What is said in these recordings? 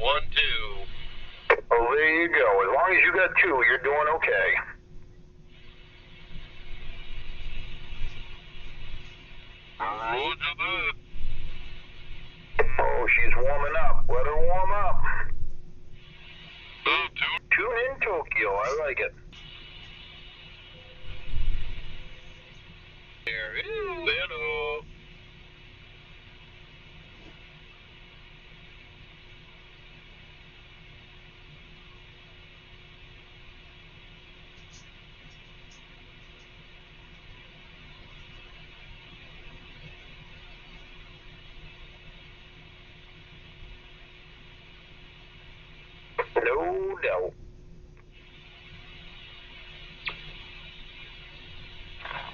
1, 2. Oh, there you go. As long as you got 2, you're doing okay. Roger that. Oh, she's warming up. Let her warm up. Oh, 2. Tune in, Tokyo. I like it. There it is. Hello. No doubt.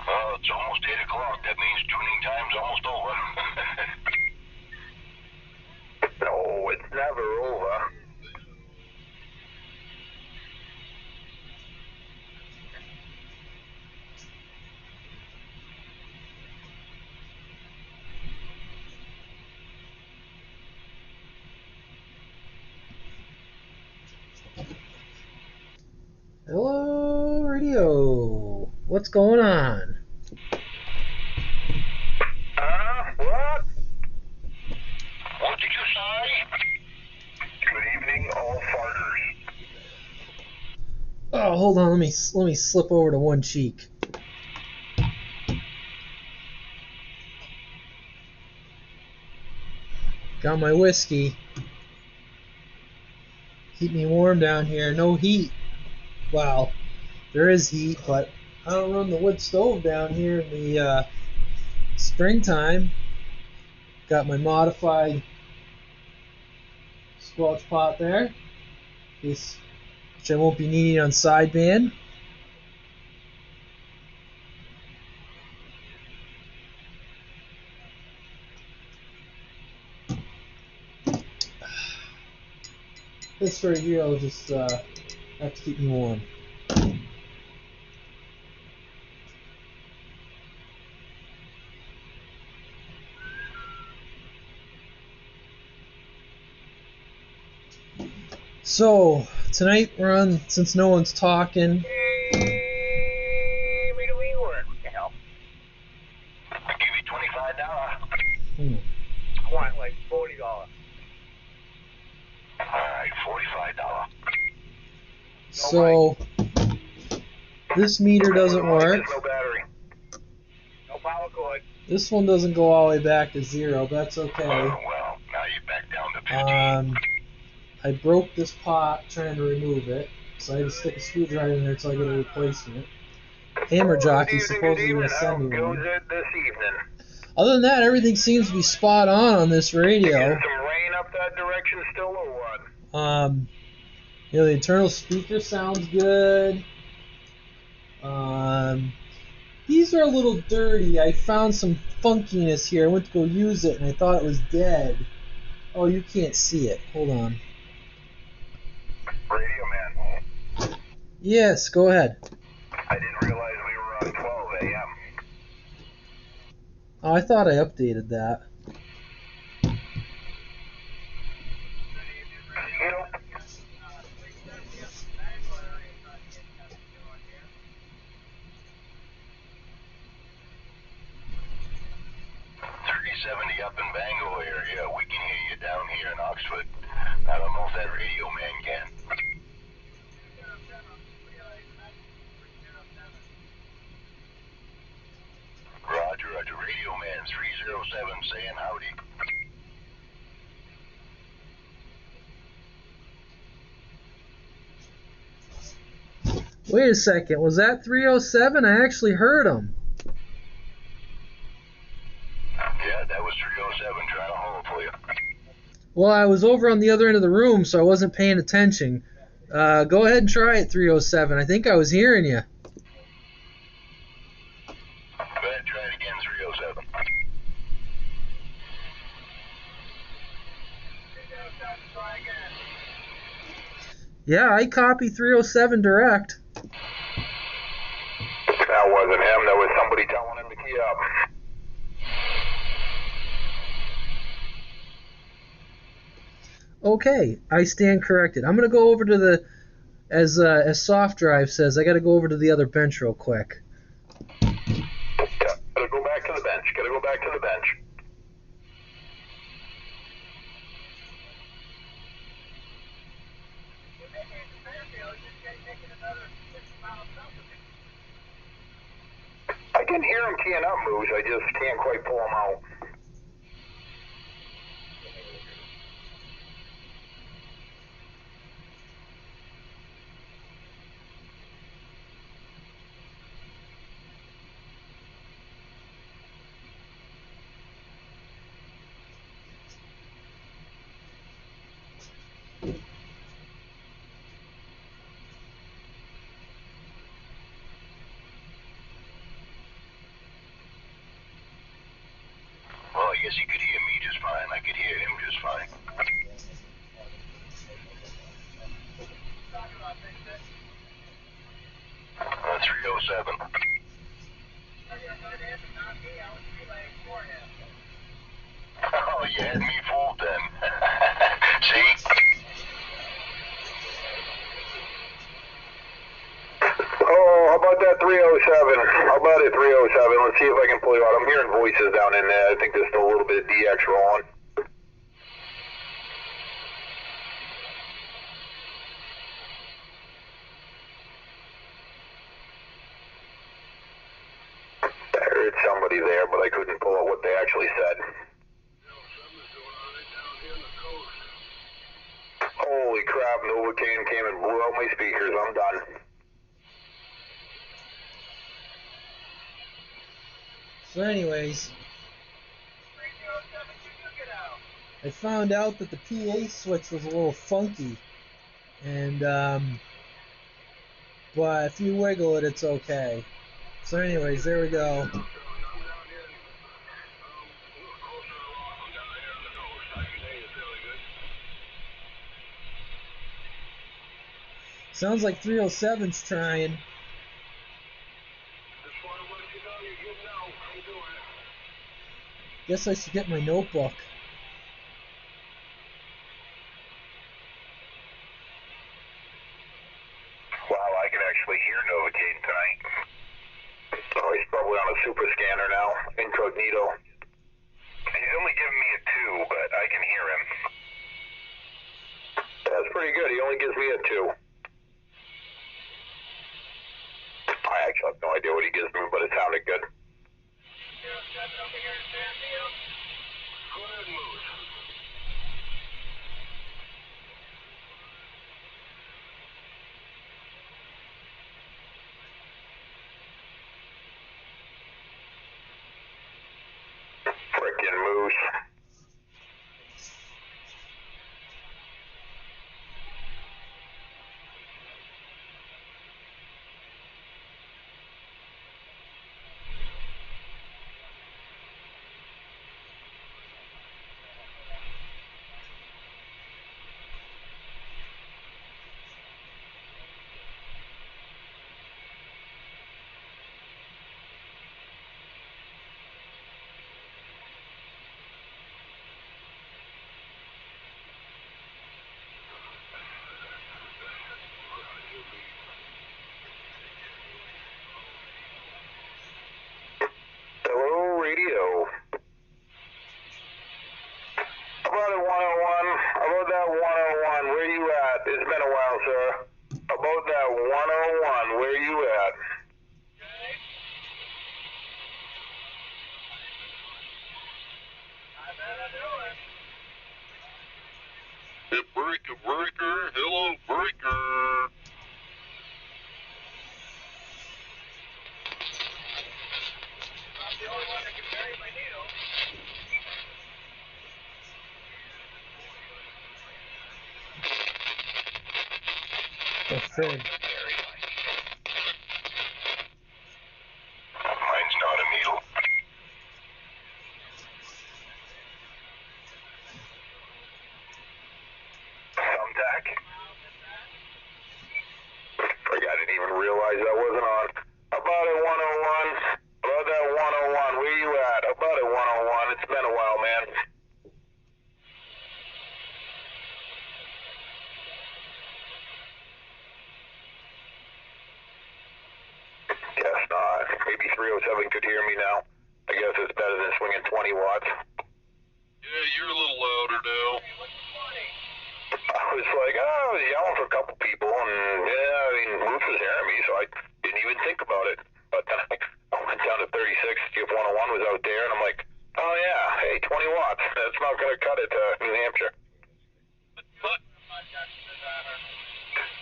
Well, it's almost 8 o'clock. That means tuning time's almost over. No, it's never over. Hello, radio. What's going on? What? What did you say? Good evening, all farters. Oh, hold on. Let me slip over to one cheek. Got my whiskey. Keep me warm down here. No heat. Well, there is heat, but I don't run the wood stove down here in the springtime. Got my modified squelch pot there, which I won't be needing on sideband. This right here will just have to keep me warm. So, tonight we're on, since no one's talking. What the hell? I'll give you $25. I want like $40. All right, $45. So, this meter doesn't work. No battery. No power cord. This one doesn't go all the way back to 0, but that's okay. Well, now you're back down to 15. I broke this pot trying to remove it, so I had to stick a screwdriver in there until I get a replacement. Hammer jockey supposedly going to send me one. This evening? Other than that, everything seems to be spot on this radio. Getting some rain up that direction still, or what? The internal speaker sounds good. These are a little dirty. I found some funkiness here. I went to go use it, and I thought it was dead. Oh, you can't see it. Hold on. Radio man. Yes, go ahead. I didn't realize we were on 12 a.m. Oh, I thought I updated that. Nope. 3070 up in Bangor area. We can hear you down here in Oxford. I don't know if that radio man can. Roger, radio man 307 saying howdy. Wait a second. Was that 307? I actually heard him. Yeah, that was 307 trying to hold for you. Well, I was over on the other end of the room, so I wasn't paying attention. Go ahead and try it, 307. I think I was hearing you. Go ahead, try it again, 307. Yeah, I copy 307 direct. That wasn't him. That was somebody telling him to key up. Okay, I stand corrected. I'm gonna go over to the, as Soft Drive says, I gotta go over to the other bench real quick. Gotta go back to the bench. Gotta go back to the bench. I can hear him teeing up moves. I just can't quite pull him out. Well, I guess he could hear me just fine. I could hear him just fine. 307. Oh, you had me fooled then. See? Oh, how about that 307? How about it, 307? Let's see if I can pull you out. I'm hearing voices down in there. I think there's still a little bit of DX rolling. I heard somebody there, but I couldn't pull out what they actually said. Holy crap, Novocaine came and blew out my speakers. I'm done. So anyways, I found out that the PA switch was a little funky, and but if you wiggle it, it's okay. So anyways, there we go. Sounds like 307's trying. Guess I should get my notebook. Wow, I can actually hear Novocaine tonight. Oh, he's probably on a super scanner now, incognito. He's only giving me a 2, but I can hear him. That's pretty good. He only gives me a 2. I actually have no idea what he gives me, but it sounded good. Frickin' moose. Hello, radio. How about it, 101? How about that 101? Where you at? It's been a while, sir. How about that 101? Where you at? Hey, breaker, breaker. Hello, breaker. The frig. Mine's not a needle. Thumbtack. Frig, I didn't even realize that wasn't on. How about it, 101? How about that 101? Where you at? How about it, 101? It's been a while, man. 307 could hear me now. I guess it's better than swinging 20 watts. Yeah, you're a little louder now. I was like, oh, I was yelling for a couple people, and yeah, I mean, Ruth was hearing me, so I didn't even think about it. But then I went down to 36, see if 101 was out there, and I'm like, oh yeah, hey, 20 watts. That's not going to cut it to New Hampshire.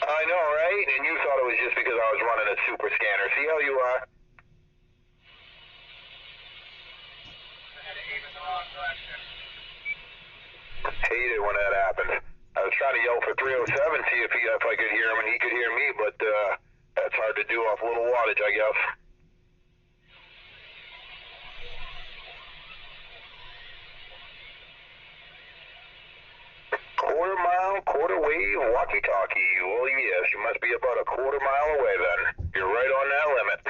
I know, right? And you thought it was just because I was running a super scanner. See how you are? Hate it when that happens. I was trying to yell for 307, see if I could hear him, and he could hear me, but that's hard to do off little wattage, I guess. Quarter mile, quarter wave, walkie-talkie. Well, yes, you must be about a quarter mile away then. You're right on that limit.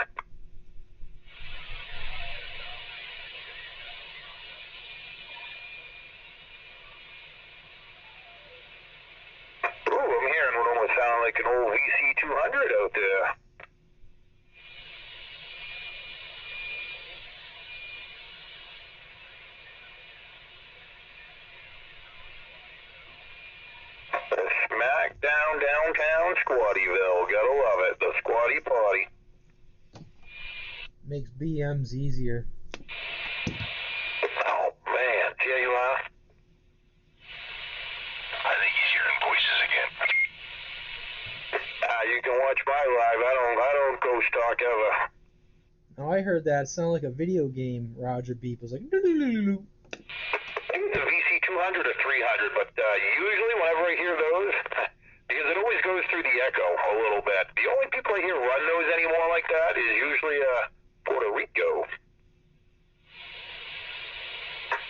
Ooh, I'm hearing what almost sounds like an old VC200 out there. Smack downtown Squattyville. Gotta love it. The Squatty Party. Makes BMs easier. Oh, man. See how you are? I think he's hearing voices again. You can watch my live. I don't go stock ever. Now I heard that sound like a video game. Roger Beep was like, I think it's a VC200 or 300, but usually whenever I hear those, because it always goes through the echo a little bit. The only people I hear run those anymore like that is usually Puerto Rico.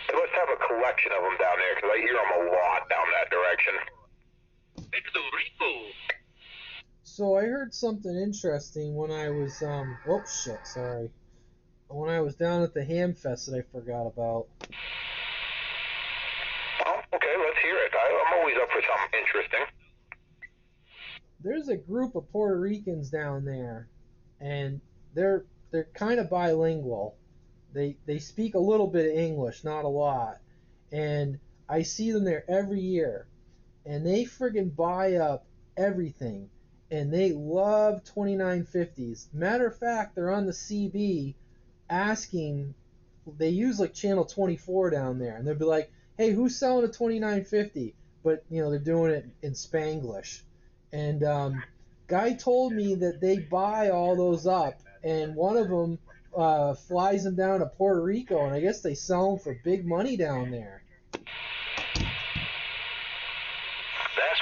They must have a collection of them down there, because I hear them a lot down that direction. Puerto Rico. So I heard something interesting when I was oh shit, sorry. When I was down at the Ham Fest that I forgot about. Oh, okay, let's hear it. I'm always up for something interesting. There's a group of Puerto Ricans down there, and they're kind of bilingual. They speak a little bit of English, not a lot. And I see them there every year, and they friggin' buy up everything. And they love 2950s. Matter of fact, they're on the CB asking, they use like channel 24 down there, and they'll be like, hey, who's selling a 2950? But, you know, they're doing it in Spanglish. And guy told me that they buy all those up, and one of them flies them down to Puerto Rico, and I guess they sell them for big money down there. That's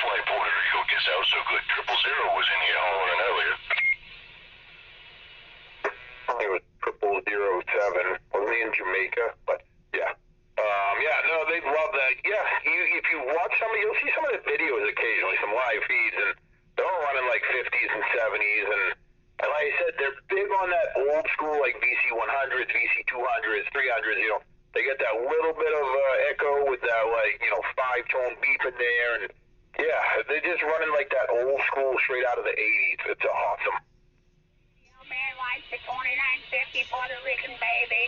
why Puerto Rico gets out so good. 000 was in here hollering earlier. I think it was 0007. Wasn't he in Jamaica? But yeah. Yeah, no, they love that. Yeah, if you watch some, you'll see some of the videos occasionally, some live feeds, and they're all running like 50s and 70s, and like I said, they're big on that old school, like VC100s, VC200s, 300s, you know. They get that little bit of echo with that, like, you know, 5-tone beep in there, and yeah, they're just running like that old school straight out of the 80s. It's awesome. Man likes the 2950 Puerto Rican baby.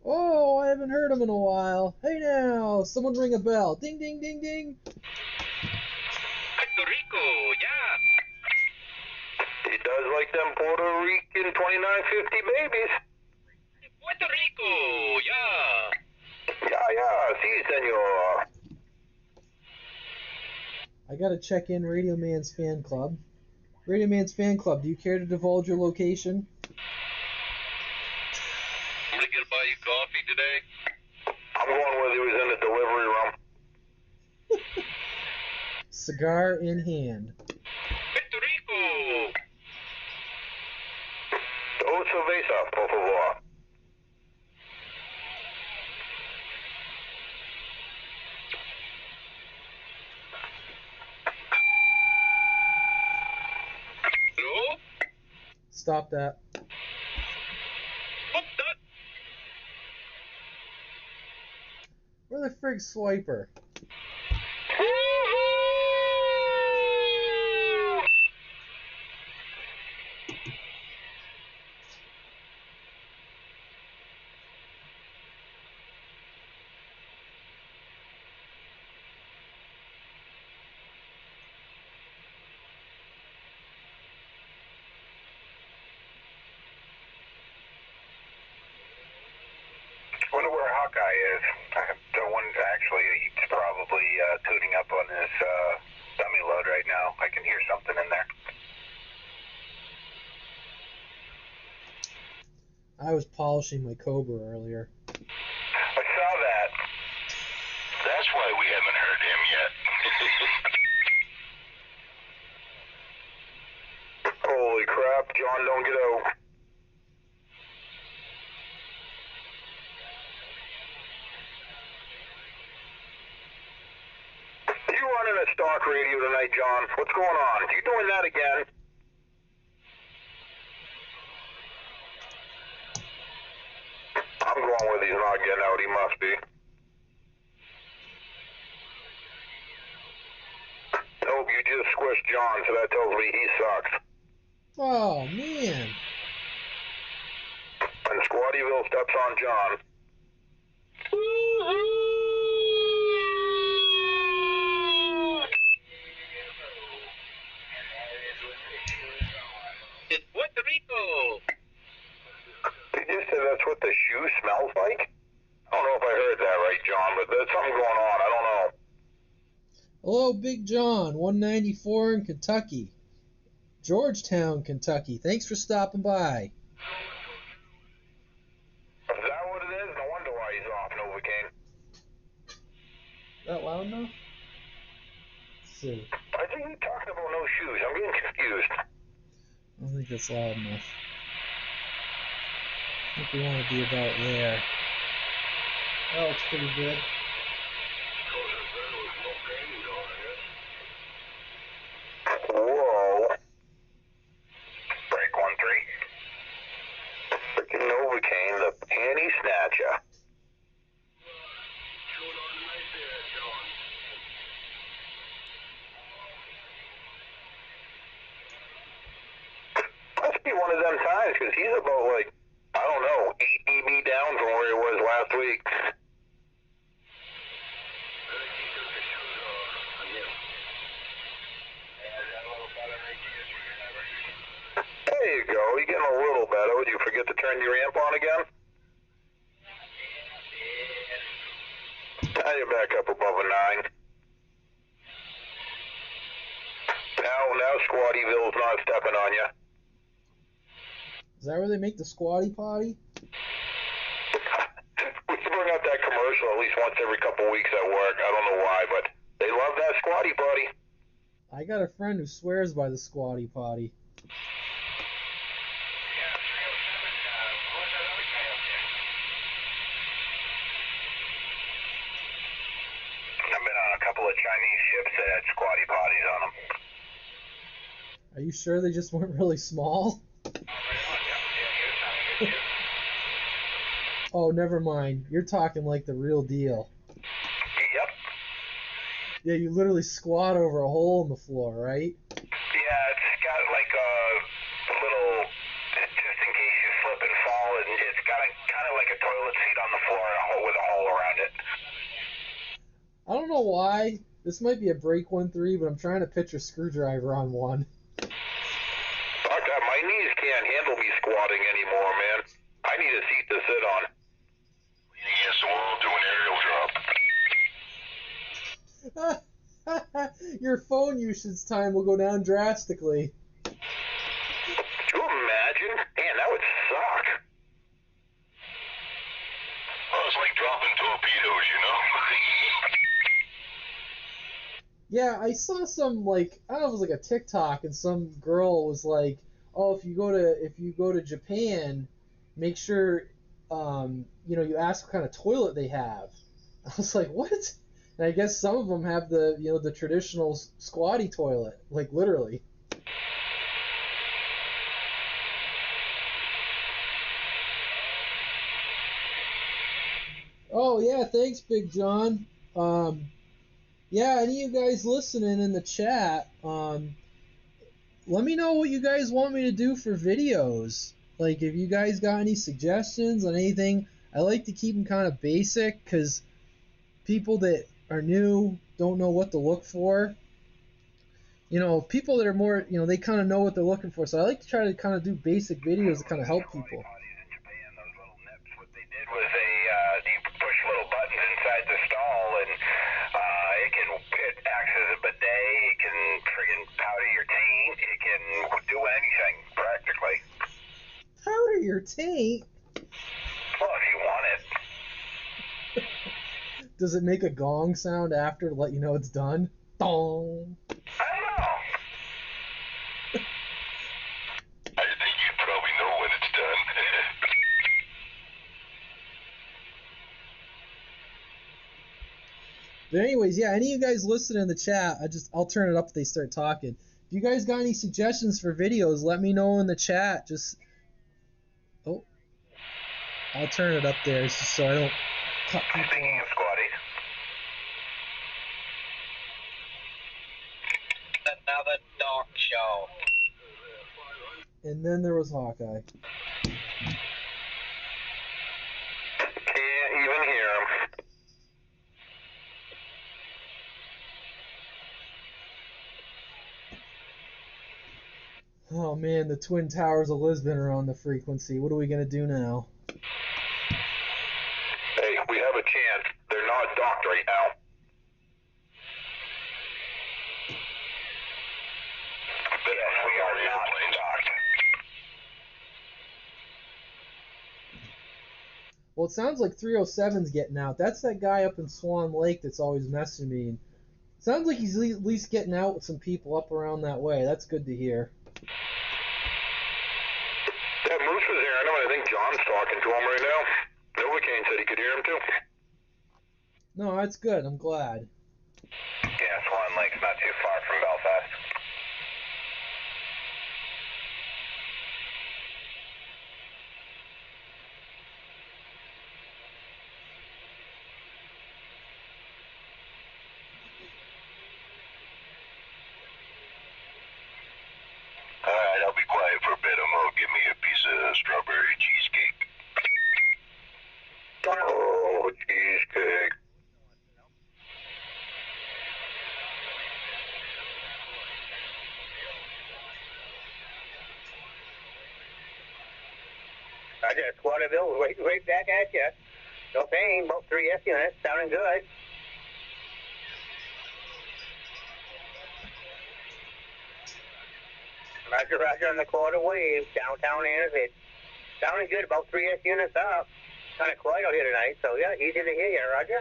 Oh, I haven't heard them in a while. Hey now, someone ring a bell. Ding, ding, ding, ding. Puerto Rico, yeah. He does like them Puerto Rican 2950 babies. Puerto Rico, yeah. Yeah, si, senor. I gotta check in Radio Man's fan club. Radio Man's fan club, do you care to divulge your location? I'm gonna get buy you coffee today. I'm going where he was in the delivery room. Cigar in hand. Puerto Rico. Dos cervezas, por favor. Hello? Stop that. What's that? Where the frig's Swiper? I was polishing my Cobra earlier. I saw that. That's why we haven't heard him yet. Holy crap, John, don't get out. You running a stock radio tonight, John? What's going on? You doing that again? I'm going with he's not getting out. He must be. Nope, you just squished John, so that tells me he sucks. Oh, man. And Squattyville steps on John. It's Puerto Rico. Did you say that's what the shoe smells like? I don't know if I heard that right, John, but there's something going on. I don't know. Hello, Big John, 194 in Kentucky. Georgetown, Kentucky. Thanks for stopping by. Is that what it is? No wonder why he's off Novocaine. Is that loud enough? Let's see. I think you're talking about no shoes. I'm getting confused. I don't think that's loud enough. I think we want to be about there. That looks pretty good. Whoa. Break 1-3. Freaking Novocaine, the panty snatcher. Must be one of them times, because he's about, like, I don't know, 8 dB down from where he was last week. There you go. You're getting a little better. Would you forget to turn your amp on again? Now you're back up above a 9. Now Squattyville's not stepping on you. Is that where they make the squatty potty? We can bring out that commercial at least once every couple weeks at work. I don't know why, but they love that squatty potty. I got a friend who swears by the squatty potty. I've been on a couple of Chinese ships that had squatty potties on them. Are you sure they just weren't really small? Oh, never mind. You're talking like the real deal. Yep. Yeah, you literally squat over a hole in the floor, right? Yeah, it's got like a little, just in case you slip and fall, and it's got kind of like a toilet seat on the floor with a hole around it. I don't know why. This might be a break 1-3, but I'm trying to pitch a screwdriver on one. Fuck that, my knees can't handle me squatting anymore, man. I need a seat to sit on. Against the wall, do an aerial drop. Your phone usage time will go down drastically. Could you imagine? Man, that would suck. Well, it's like dropping torpedoes, you know? Yeah, I saw some, like, I don't know if it was like a TikTok, and some girl was like, oh, if you go to Japan, make sure you ask what kind of toilet they have. I was like, what? And I guess some of them have the traditional squatty toilet, like literally. Oh yeah, thanks, Big John. Yeah, any of you guys listening in the chat, let me know what you guys want me to do for videos. Like, if you guys got any suggestions on anything, I like to keep them kind of basic, because people that are new don't know what to look for. People that are more, they kind of know what they're looking for. So I like to try to kind of do basic videos to kind of help people. What they did was you push little buttons inside the stall, and it acts as a bidet. It can friggin' powder your taint. It can do anything practically. Powder your taint? Does it make a gong sound after to let you know it's done? Dong. I don't know. I think you probably know when it's done. But anyways, yeah, any of you guys listening in the chat, I'll turn it up if they start talking. If you guys got any suggestions for videos, let me know in the chat. I'll turn it up there just so I don't cut people Speaking off. of squatty. Another dog show. And then there was Hawkeye. Can't even hear him. Oh man, the Twin Towers of Lisbon are on the frequency. What are we gonna do now? Hey, we have a chance. They're not docked right now. Yes, we are not docked. Well, it sounds like 307's getting out. That's that guy up in Swan Lake that's always messaging me. And sounds like he's at least getting out with some people up around that way. That's good to hear. Yeah, Moose was hearing him, and I think John's talking to him right now. Novocaine said he could hear him too. No, that's good. I'm glad. Yeah, Swan Lake's not too far from Belfast. Alright, I'll be quiet for a bit. Give me a piece of strawberry cheesecake. Oh, cheesecake. Roger, Squatterville, right back at you. No pain, both 3S units, sounding good. Roger on the quarter wave, downtown Anniston. Sounding good, about 3S units up. Kind of quiet out here tonight, so yeah, easy to hear you, Roger.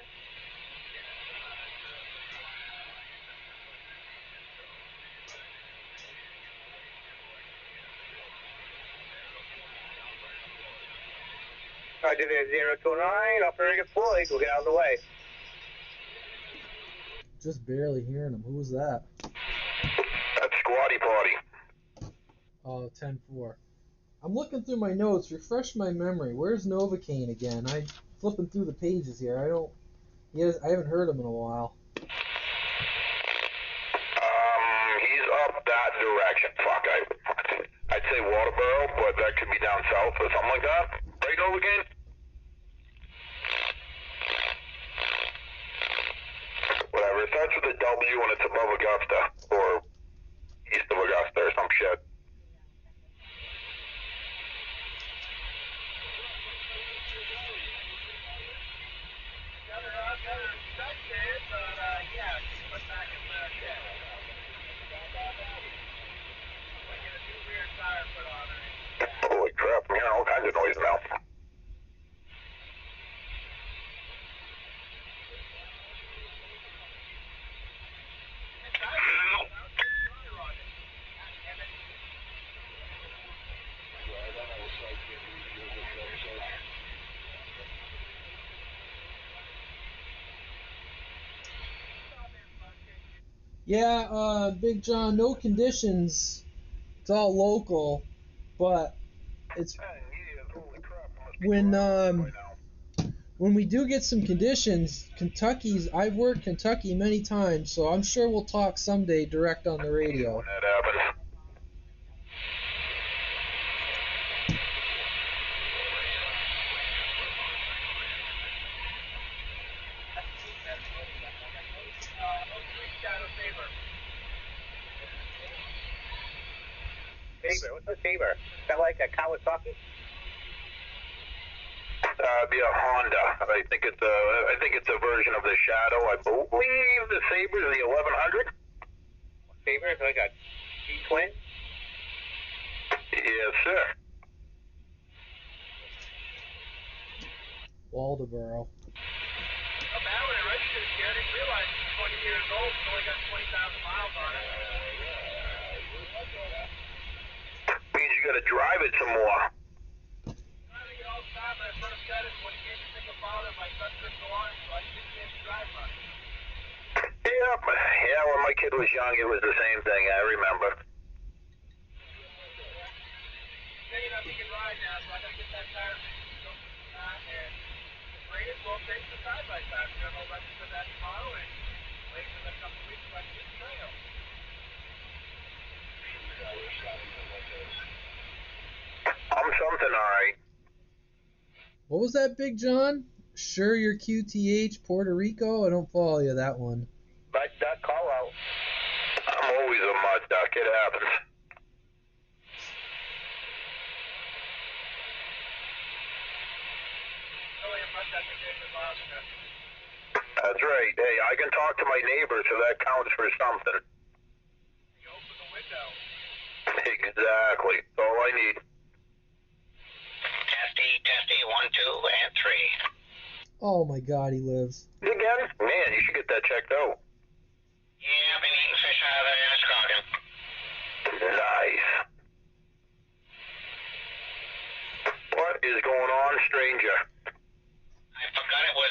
Roger there, 029, operator deployed, we'll get out of the way. Just barely hearing him. Who was that? That's Squatty Potty. Oh, 10-4. I'm looking through my notes, refresh my memory. Where's Novocaine again? I'm flipping through the pages here. I haven't heard him in a while. He's up that direction. Fuck, I'd say Waterboro, but that could be down south or something like that. Right, Novocaine? Whatever. It starts with a W and it's above Augusta, or east of Augusta or some shit. Holy crap, I'm hearing all kinds of noise now. Yeah, Big John, no conditions. It's all local, but it's when we do get some conditions, I've worked Kentucky many times, so I'm sure we'll talk someday direct on the radio. When that happens. Saber, what's a Saber? Is that like a Kawasaki? Be a Honda. I think it's a version of the Shadow. I believe the Saber is the 1100. Saber is like a G-twin? Yes, sir. Waldoboro. Not bad, right? Means you gotta drive it some more. Yeah, when my kid was young, it was the same thing, I remember. I'm something, alright. What was that, Big John? Sure, you're QTH, Puerto Rico? I don't follow you, that one. Mud duck call out. I'm always a mud duck, it happens. That's right. Hey, I can talk to my neighbor, so that counts for something. You open the window. Exactly. That's all I need. Testy, 1, 2, and 3. Oh my God, he lives. Again? Man, you should get that checked out. Yeah, I've been eating fish out of there in Scotland. Nice. What is going on, stranger? I forgot it was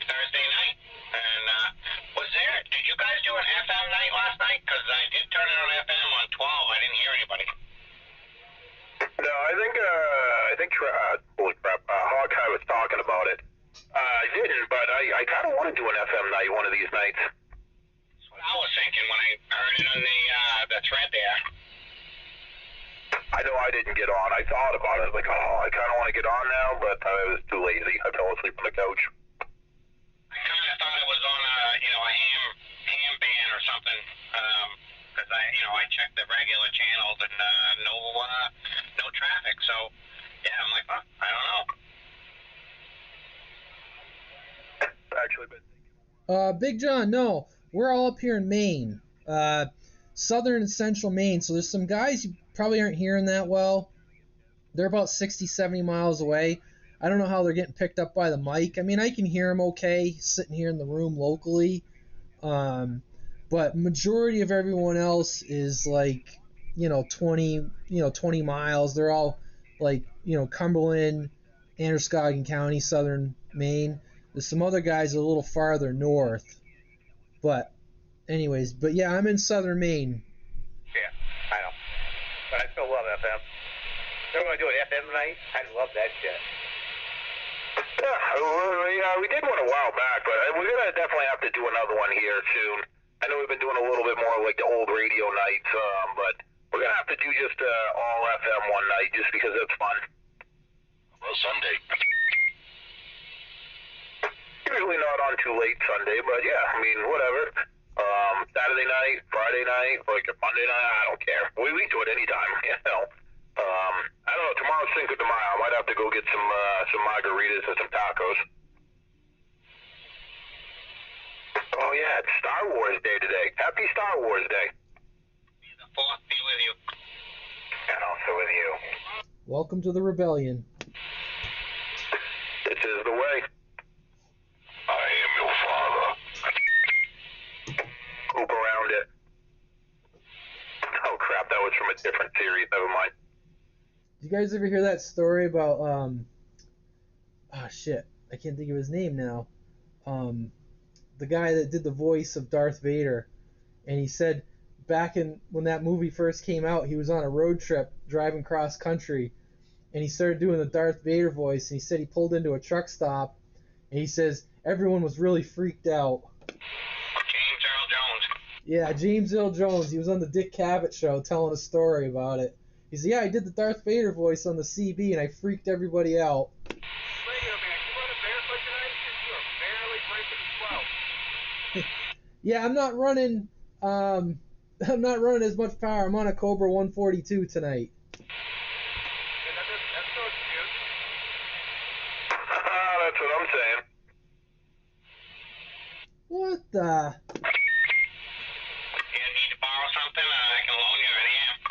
Thursday night. And did you guys do an FM night last night? Because I did turn it on FM on 12. I didn't hear anybody. No, I think holy crap, Hawkeye was talking about it. I didn't, but I kind of want to do an FM night one of these nights. That's what I was thinking when I heard it on the thread there. I know I didn't get on. I thought about it. Like, oh, I kind of want to get on now, but I was too lazy. I fell asleep on the couch. I kind of thought it was on a ham band or something. Because I checked the regular channels and no traffic. So yeah, I'm like, I don't know. Actually, but Big John, no. We're all up here in Maine. Southern and central Maine. So there's some guys you probably aren't hearing that well. They're about 60, 70 miles away. I don't know how they're getting picked up by the mic. I mean, I can hear them okay sitting here in the room locally. But majority of everyone else is like, 20 miles. They're all like, Cumberland, Androscoggin County, southern Maine. There's some other guys a little farther north. But yeah, I'm in southern Maine. Yeah, I know. But I still love FM. They're going to do an FM night? I love that shit. Yeah, we did one a while back, but we're going to definitely have to do another one here soon. I know we've been doing a little bit more like the old radio nights, but we're going to have to do just all FM one night just because it's fun. Well, Sunday. Usually not on too late Sunday, but yeah, I mean, whatever. Saturday night, Friday night, like Monday night, I don't care. We do it anytime, I don't know, tomorrow's Cinco de Mayo. I might have to go get some margaritas and some tacos. Oh yeah, it's Star Wars Day today. Happy Star Wars Day. May the Fourth be with you. And also with you. Welcome to the rebellion. This is the way. I am your father. Poop around it. Oh crap, that was from a different series. Never mind. Did you guys ever hear that story about shit, I can't think of his name now. The guy that did the voice of Darth Vader, and he said back when that movie first came out, he was on a road trip driving cross country, and he started doing the Darth Vader voice, and he said he pulled into a truck stop, and he says everyone was really freaked out. James Earl Jones. Yeah, James Earl Jones. He was on the Dick Cavett show telling a story about it. He said, yeah, I did the Darth Vader voice on the CB, and I freaked everybody out. Yeah, I'm not running as much power. I'm on a Cobra 142 tonight. That's what I'm saying. What the? You need to borrow something? I can loan you an amp.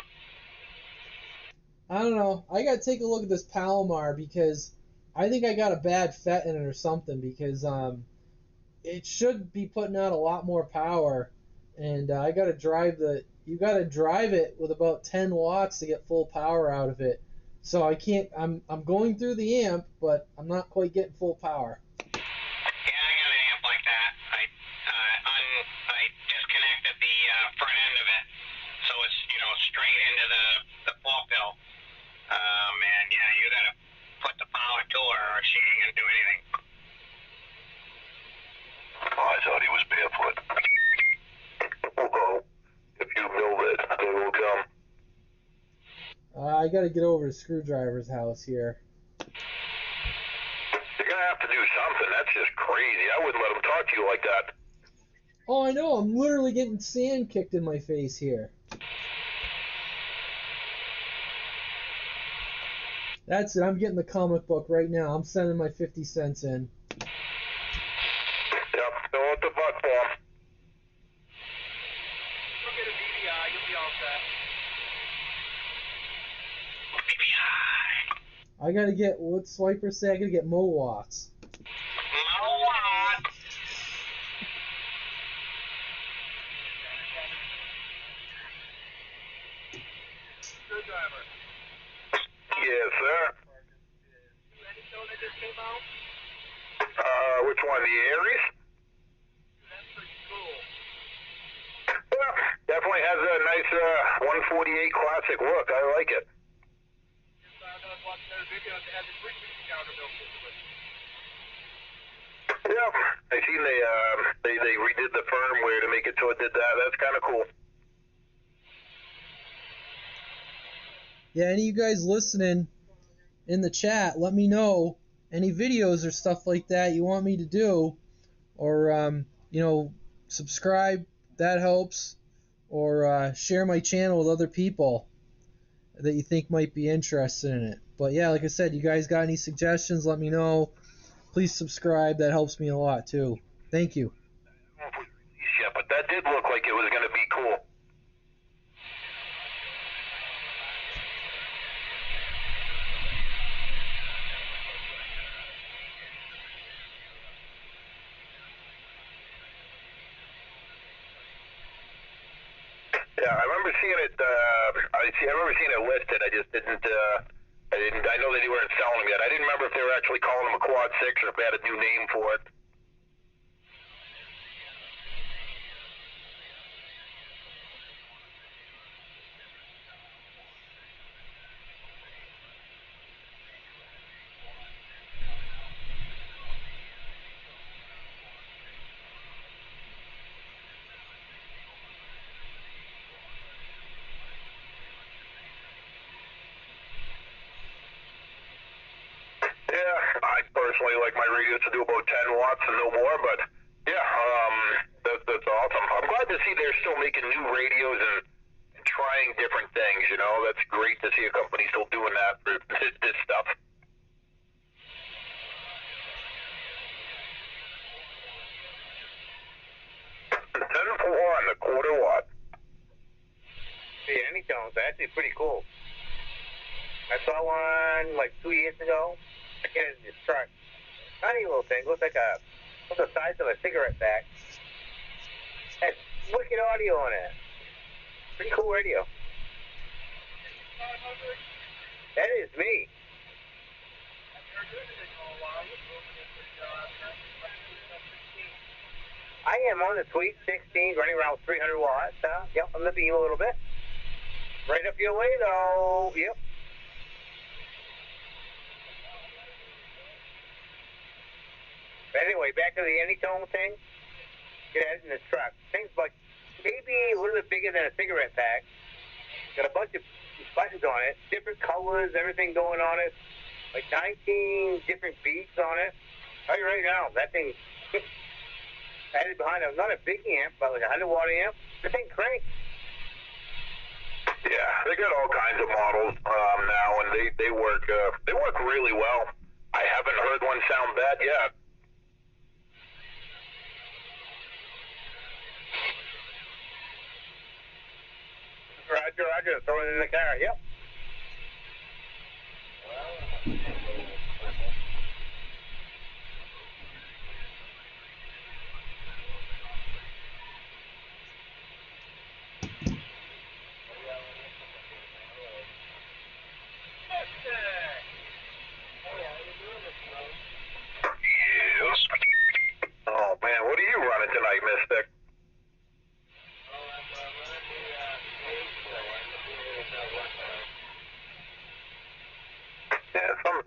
I don't know. I gotta take a look at this Palomar because I think I got a bad FET in it or something because it should be putting out a lot more power, and I got to drive you got to drive it with about 10 watts to get full power out of it. So I can't. I'm going through the amp, but I'm not quite getting full power. Yeah, I got an amp like that. I disconnected the front end of it, so it's straight into the fulfill. And yeah, you gotta put the power to her, or she ain't gonna do anything. Oh, I thought he was barefoot. Whoa. If you build it, they will come. I got to get over to Screwdriver's house here. You're going to have to do something. That's just crazy. I wouldn't let him talk to you like that. Oh, I know. I'm literally getting sand kicked in my face here. That's it. I'm getting the comic book right now. I'm sending my 50 cents in. Yep, fill out the butt form. Go get a BBI, you'll be all set. BBI. I got to get, what Swiper say? I got to get Mowats. Screwdriver. Yes, sir. Any show that just came out? Which one, the Aries? That's pretty cool. Yeah, definitely has a nice 148 classic look. I like it. Just I was watching their video, they had the frequency counter built into it. Yeah, I seen they redid the firmware to make it so it did that. That's kind of cool. Yeah, any of you guys listening in the chat, let me know any videos or stuff like that you want me to do, or subscribe, that helps, or share my channel with other people that you think might be interested in it. But yeah, like I said, you guys got any suggestions, let me know. Please subscribe, that helps me a lot too. Thank you. I don't know if it was released yet, but that did look like it was going to be cool. Yeah, I remember seeing it. I remember seeing it listed. I just didn't. I know that they weren't selling them yet. I didn't remember if they were actually calling them a Quad 6 or if they had a new name for it. Yeah, I personally like my radios to do about 10 watts and no more, but yeah, that's awesome. I'm glad to see they're still making new radios and trying different things, you know. That's great to see a company still doing that for this stuff. $10.4 on the quarter watt. Yeah, Anytone's actually pretty cool. I saw one like 2 years ago. I get it in this truck. Tiny little thing. Looks the size of a cigarette pack. Has wicked audio on it. Pretty cool radio. That is me. I am on the Tweet 16, running around 300 watts. Yep, I'm the beam a little bit. Right up your way, though. Yep. Anyway, back to the Anytone thing. Get it in this truck. Thing's like maybe a little bit bigger than a cigarette pack. Got a bunch of buttons on it, different colors, everything going on it. Like 19 different beats on it. I'll tell you right now, that thing, I had it behind a, not a big amp, but like a 100-watt amp. The thing cranks. Yeah, they got all kinds of models now, and they work really well. I haven't heard one sound bad yet. Roger, throw it in the car. Yep.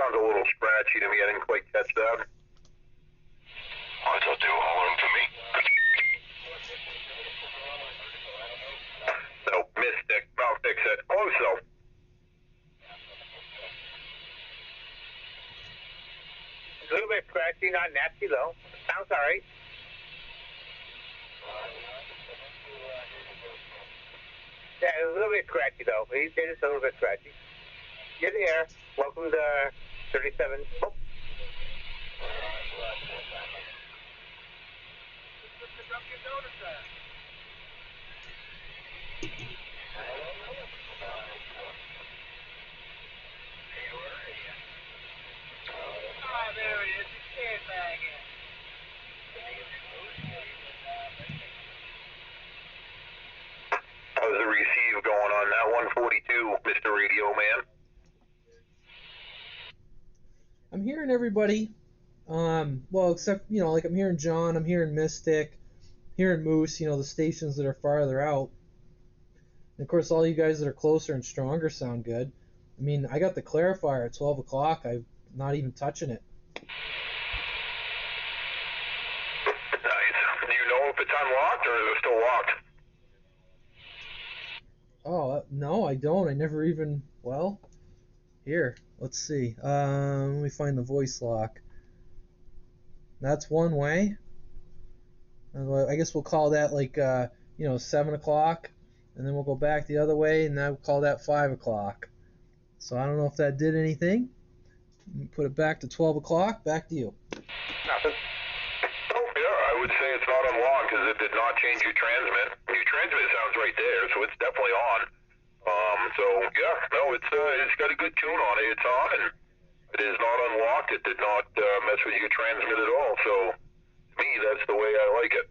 sounds a little scratchy to me. I didn't quite catch that. I thought they were hollering for me. No, Mystic. I'll fix it. Close though. A little bit scratchy, not nasty though. Sounds alright. Yeah, a little bit scratchy though. It is a little bit scratchy. You're there. Welcome to 37. Oh. There he is. He's sandbagging. How's the receive going on that 142, Mr. Radio Man? I'm hearing everybody. Well, except, you know, like I'm hearing John, I'm hearing Mystic, hearing Moose, you know, the stations that are farther out. And of course, all you guys that are closer and stronger sound good. I mean, I got the clarifier at 12 o'clock. I'm not even touching it. Nice. Do you know if it's unlocked or is it still locked? Oh, no, I don't. I never even, well, here, let's see. Let me find the voice lock. That's one way. I guess we'll call that like, 7 o'clock, and then we'll go back the other way, and then we'll call that 5 o'clock. So I don't know if that did anything. Put it back to 12 o'clock. Back to you. Nothing. Oh, yeah, I would say it's not unlocked because it did not change your transmit. Your transmit sounds right there, so it's definitely on. So yeah, no, it's got a good tune on it. It's on, and it is not unlocked. It did not mess with your transmit at all. So to me, that's the way I like it.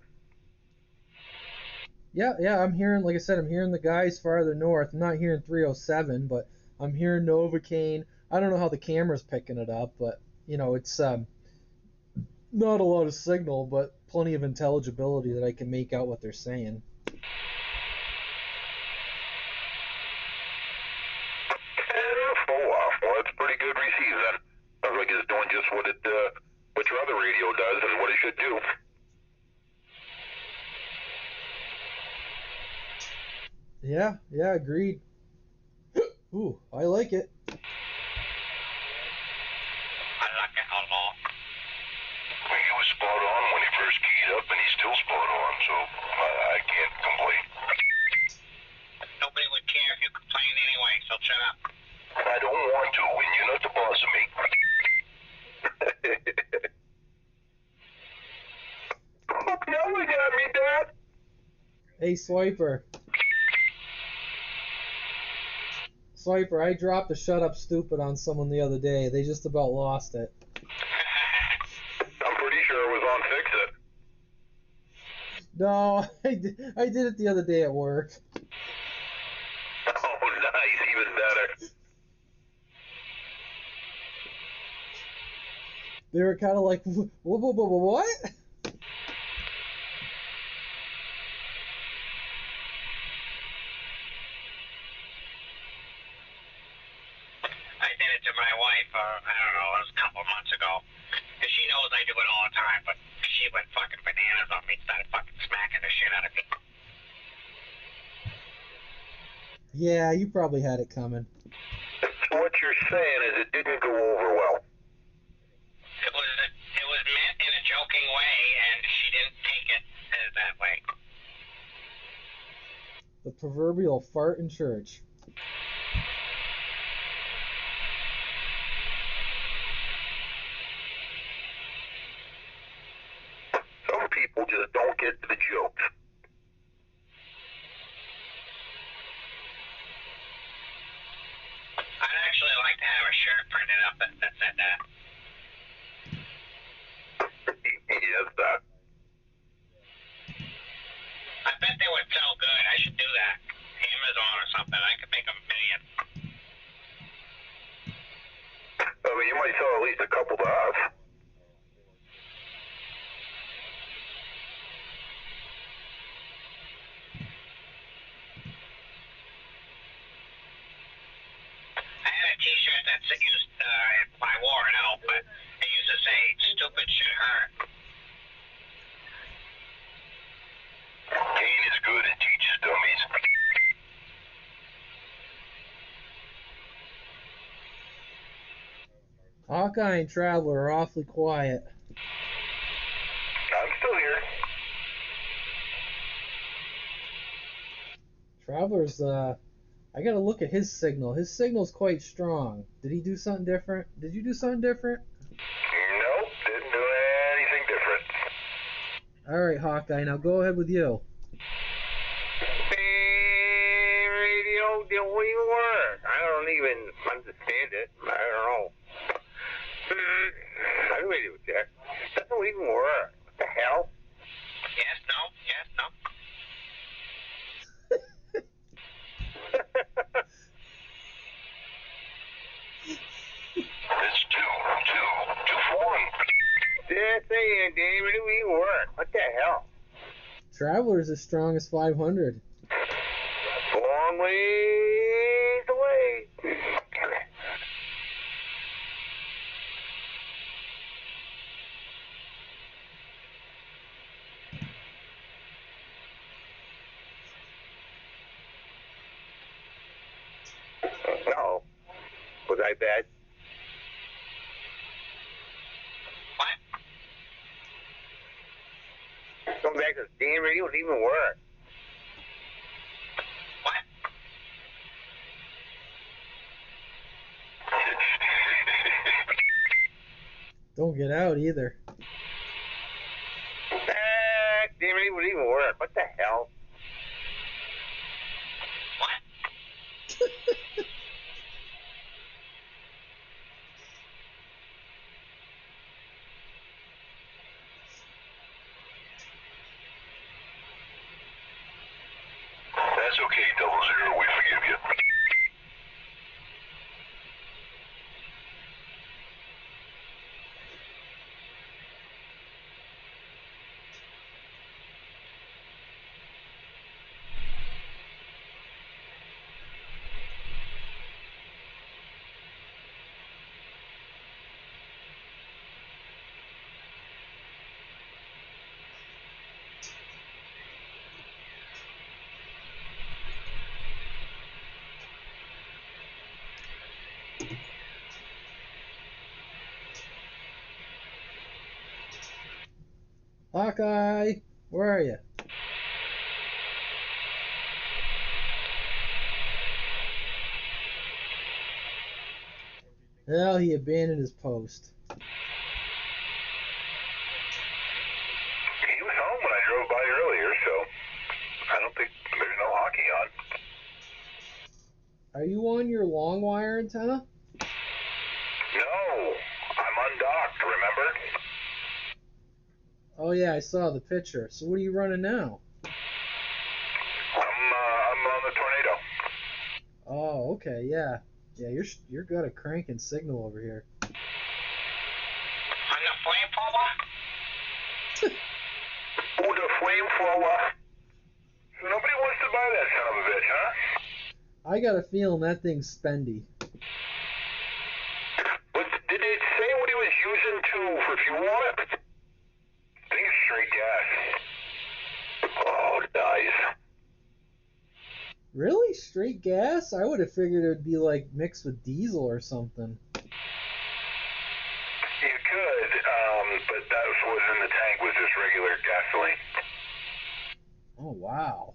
Yeah, I'm hearing, like I said, I'm hearing the guys farther north. I'm not hearing 307, but I'm hearing Novocaine. I don't know how the camera's picking it up, but, you know, it's not a lot of signal, but plenty of intelligibility that I can make out what they're saying. Well, that's pretty good receive then. Sounds like it's doing just what your other radio does and what it should do. Yeah, agreed. Ooh, I like it. I like it a lot. Well, he was spot on when he first keyed up, and he's still spot on, so I can't complain. Nobody would care if you complained anyway, so shut up. I don't want to when you're not the boss of me. Stop yelling at me, Dad! Hey, Swiper. Swiper, I dropped a shut up stupid on someone the other day. They just about lost it. I'm pretty sure it was on Fix It. No, I did it the other day at work. Oh, nice, even better. They were kind of like, what? I did it to my wife, I don't know, it was a couple of months ago. And she knows I do it all the time, but she went fucking bananas on me, started fucking smacking the shit out of me. Yeah, you probably had it coming. So what you're saying is it didn't go over well. It was meant in a joking way, and she didn't take it as that way. The proverbial fart in church. Some people just don't get the jokes. I'd actually like to have a shirt printed up that said that. Yes, sir. I bet they would sell good. I should do that. Amazon or something. I could make $1 million. I mean, you might sell at least a couple to us. I had a T-shirt that used, I wore Hawkeye and Traveler are awfully quiet. I'm still here. Traveler's, I gotta look at his signal. His signal's quite strong. Did he do something different? Did you do something different? Nope, didn't do anything different. Alright, Hawkeye, now go ahead with you. Radio, don't even work. I don't even understand it. I don't know. I don't radio check. It doesn't even work. What the hell? Yes, no, yes, no. It's 2-4. They're saying, David, it don't even work. What the hell? Traveler's as strong as 500. Long ways away. No. Was I bad? What? Going back to the damn radio, it didn't even work. What? Don't get out either. Damn radio would even work. What the hell? What? That's okay, 00. We forgive you. Hawkeye, where are you? Well, he abandoned his post. He was home when I drove by earlier, so I don't think there's no hockey on. Are you on your long wire antenna? No, I'm undocked, remember? Oh yeah, I saw the picture. So what are you running now? I'm on the Tornado. Oh, okay, yeah. Yeah, you're got a cranking signal over here. On the flamethrower? Ooh, the flamethrower. Nobody wants to buy that son of a bitch, huh? I got a feeling that thing's spendy. Did it say what he was using for fuel on it? I think it's straight gas. Oh, nice. Really? Straight gas? I would have figured it would be like mixed with diesel or something. You could, but that was what was in the tank was just regular gasoline. Oh, wow.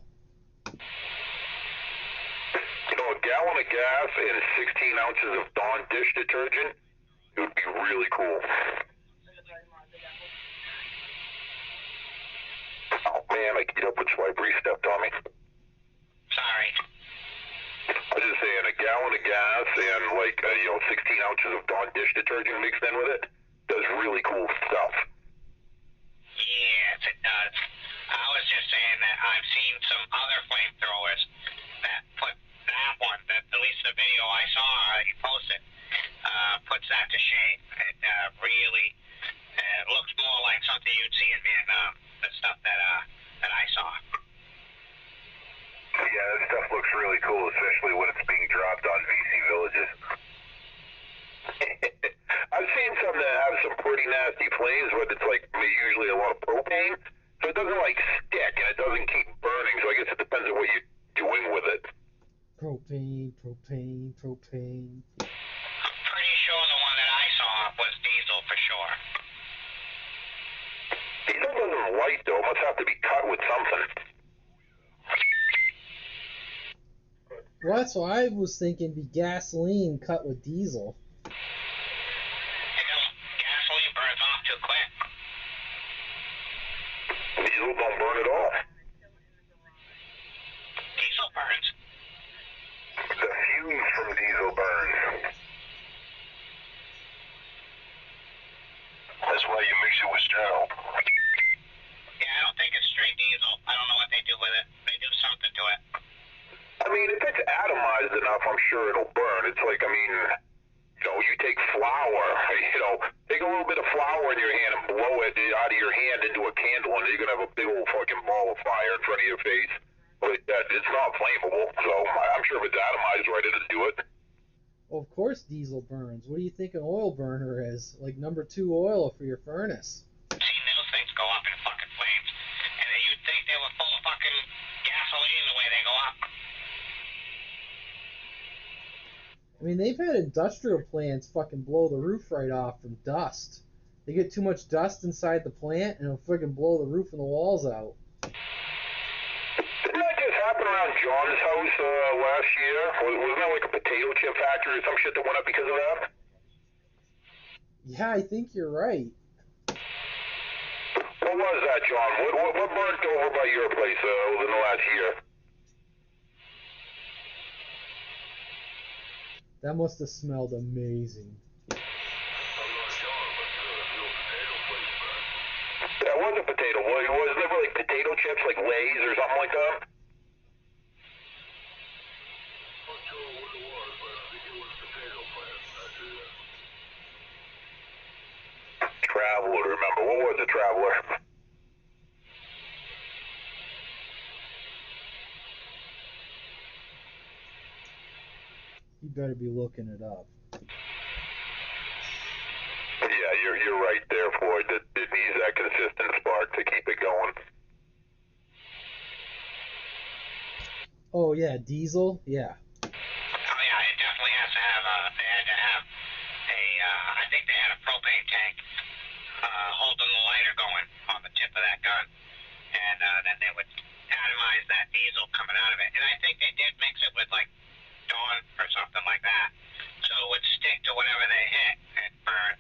You know, a gallon of gas and 16 ounces of Dawn dish detergent, it would be really cool. Oh man, I get up when Swiper stepped on me. Sorry. I was just saying, a gallon of gas and 16 ounces of Dawn dish detergent mixed in with it does really cool stuff. Yes, it does. I was just saying that I've seen some other flamethrowers that put that one, that at least the video I saw that you posted, puts that to shame. It really looks more like something you'd see in Vietnam, the stuff that I saw. Yeah, that stuff looks really cool, especially when it's being dropped on VC villages. I've seen some that have some pretty nasty flames, but it's usually a lot of propane, so it doesn't stick and it doesn't keep burning. So I guess it depends on what you're doing with it. Propane. I'm pretty sure the one that I saw light, though. It must have to be cut with something. Well, that's what I was thinking. Be gasoline cut with diesel. Gasoline burns off too quick. Diesel don't burn at all. Diesel burns. The fumes from diesel burns. That's why you mix it with straw. Yeah, I don't think it's straight diesel. I don't know what they do with it. They do something to it. I mean, if it's atomized enough, I'm sure it'll burn. It's like, I mean, you know, you take flour, you know, take a little bit of flour in your hand and blow it out of your hand into a candle, and you're going to have a big old fucking ball of fire in front of your face. But it's not flammable, so I'm sure if it's atomized right, it'll do it. Well, of course diesel burns. What do you think an oil burner is? Like number 2 oil for your furnace. Seen those things go up in fucking flames. And then you'd think they were full of fucking gasoline the way they go up. I mean, they've had industrial plants fucking blow the roof right off from dust. They get too much dust inside the plant, and it'll fucking blow the roof and the walls out. Didn't that just happen around John's house last year? Wasn't that like a potato chip factory or some shit that went up because of that? Yeah, I think you're right. What was that, John? What burnt over by your place within the last year? That must have smelled amazing. That was a potato. Wasn't it like potato chips, like Lay's or something like that? Traveler, remember. What was a Traveler? You better be looking it up. Yeah, you're right there, Floyd. It needs that consistent spark to keep it going. Oh yeah, diesel? Yeah. Oh yeah, it definitely has to have they had to have I think they had a propane tank holding the lighter going on the tip of that gun. And then they would atomize that diesel coming out of it. And I think they did mix it with like Dawn or something like that. So it would stick to whatever they hit and burn.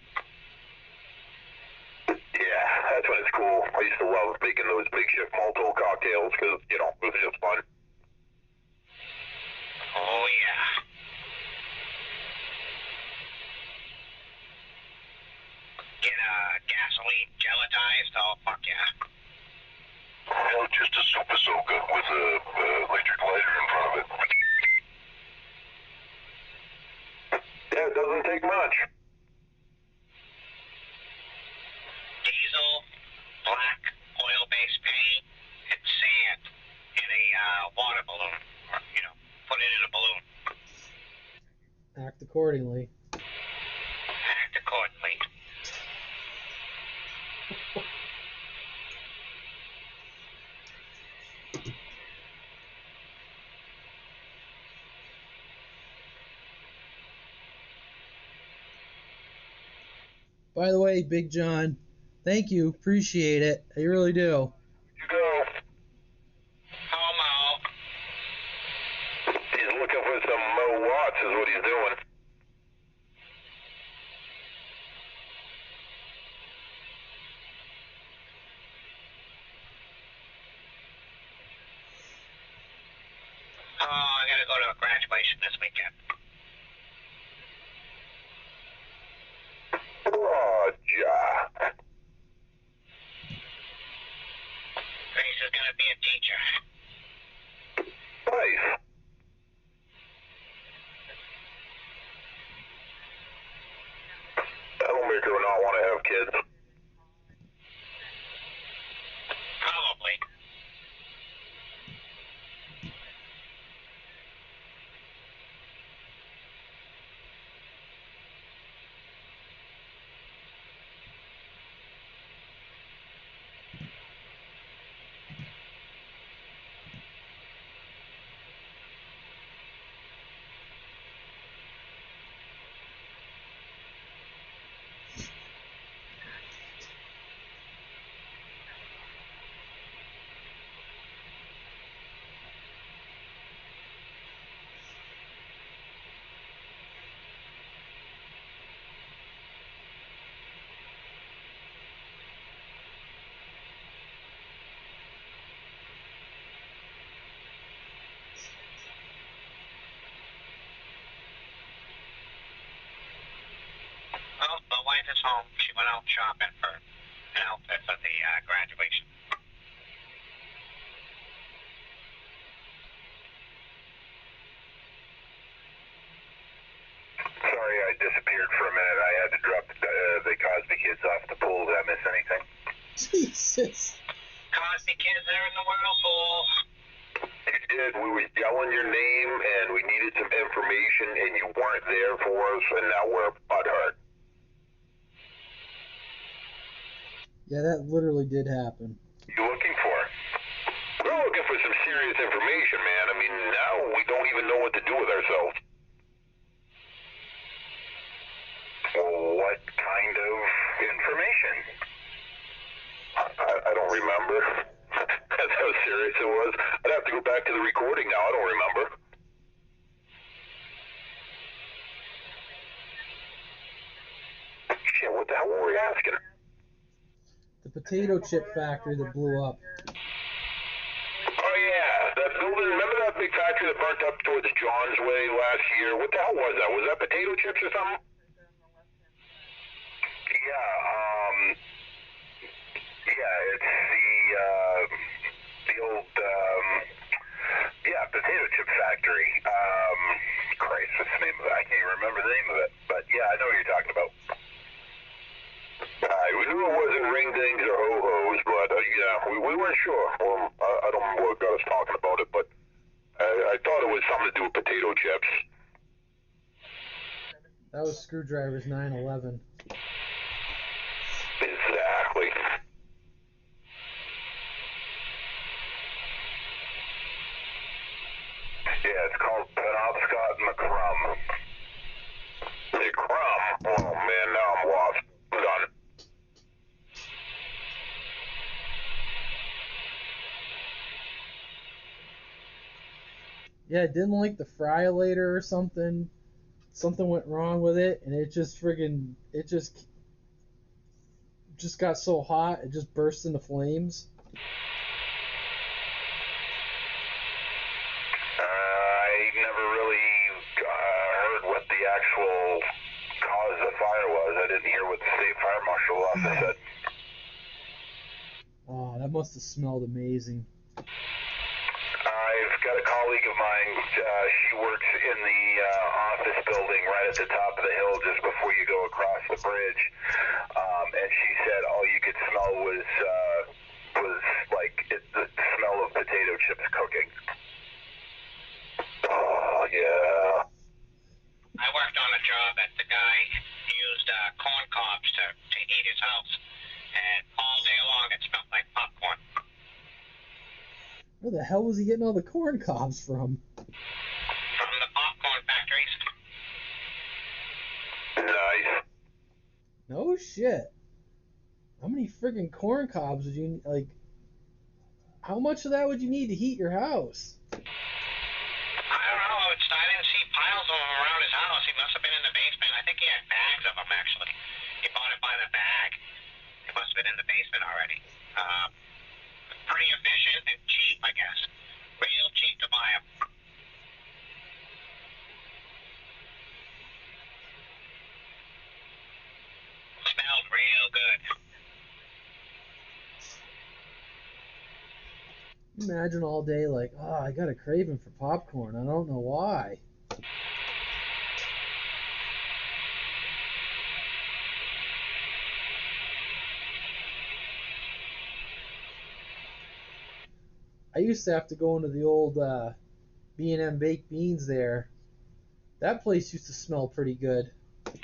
Yeah, that's when it's cool. I used to love making those makeshift Molotov cocktails because, you know, it was just fun. Oh yeah. Get gasoline gelatized. Oh fuck yeah. Well, just a super soaker with a electric lighter in front of it. Yeah, it doesn't take much. Diesel, black oil-based paint, and sand in a water balloon. Or, you know, put it in a balloon. Act accordingly. Act accordingly. By the way, Big John, thank you. Appreciate it. I really do. You go. Homo. He's looking for some Mo Watts is what he's doing. Oh, I gotta go to a graduation this weekend. Oh, ja. Grace is gonna be a teacher. Nice. That'll make her not want to have kids. Probably. out shopping for an outfit for the graduation. Sorry, I disappeared for a minute. I had to drop the Cosby kids off the pool. Did I miss anything? Jesus. Cosby kids are in the whirlpool. You did. We were yelling your name, and we needed some information, and you weren't there for us, and now we're butthurt. Yeah, that literally did happen. You looking for? We're looking for some serious information, man. I mean, now we don't even know what to do with ourselves. Well, what kind of information? I don't remember. That's how serious it was. I'd have to go back to the recording now. I don't remember. Shit, what the hell were we asking? The potato chip factory that blew up. Oh, yeah. That building, remember that big factory that burnt up towards John's Way last year? What the hell was that? Was that potato chips or something? Yeah, it's the old, potato chip factory. Christ, what's the name of it? I can't even remember the name of it. But, yeah, I know what you're talking about. We knew it wasn't ring dings or ho-hos, but, we weren't sure. Well, I don't remember what got us talking about it, but I thought it was something to do with potato chips. That was Screwdriver's 9/11. Exactly. Yeah, it's called Penobscot McCrum. McCrum? Oh, man, now I'm lost. I'm done. Yeah, it didn't like the fryolator or something. Something went wrong with it, and it just got so hot, it just burst into flames. I never really heard what the actual cause of the fire was. I didn't hear what the state fire marshal office said. Oh, that must have smelled amazing. I've got a colleague of mine. She works in the office building right at the top of the hill just before you go across the bridge. And she said all you could smell was like the smell of potato chips cooking. Oh, yeah. I worked on a job that the guy used corn cobs to heat his house, and all day long it smelled like popcorn. Where the hell was he getting all the corn cobs from? From the popcorn factories. Nice. No shit. How many friggin' corn cobs would you like? How much of that would you need to heat your house? I don't know. I didn't see piles of them around his house. He must have been in the basement. I think he had bags of them, actually. He bought it by the bag. He must have been in the basement already. Pretty efficient and cheap, I guess. Real cheap to buy them. Smelled real good. Imagine all day like, oh, I got a craving for popcorn. I don't know why. I used to have to go into the old B&M Baked Beans there. That place used to smell pretty good. See,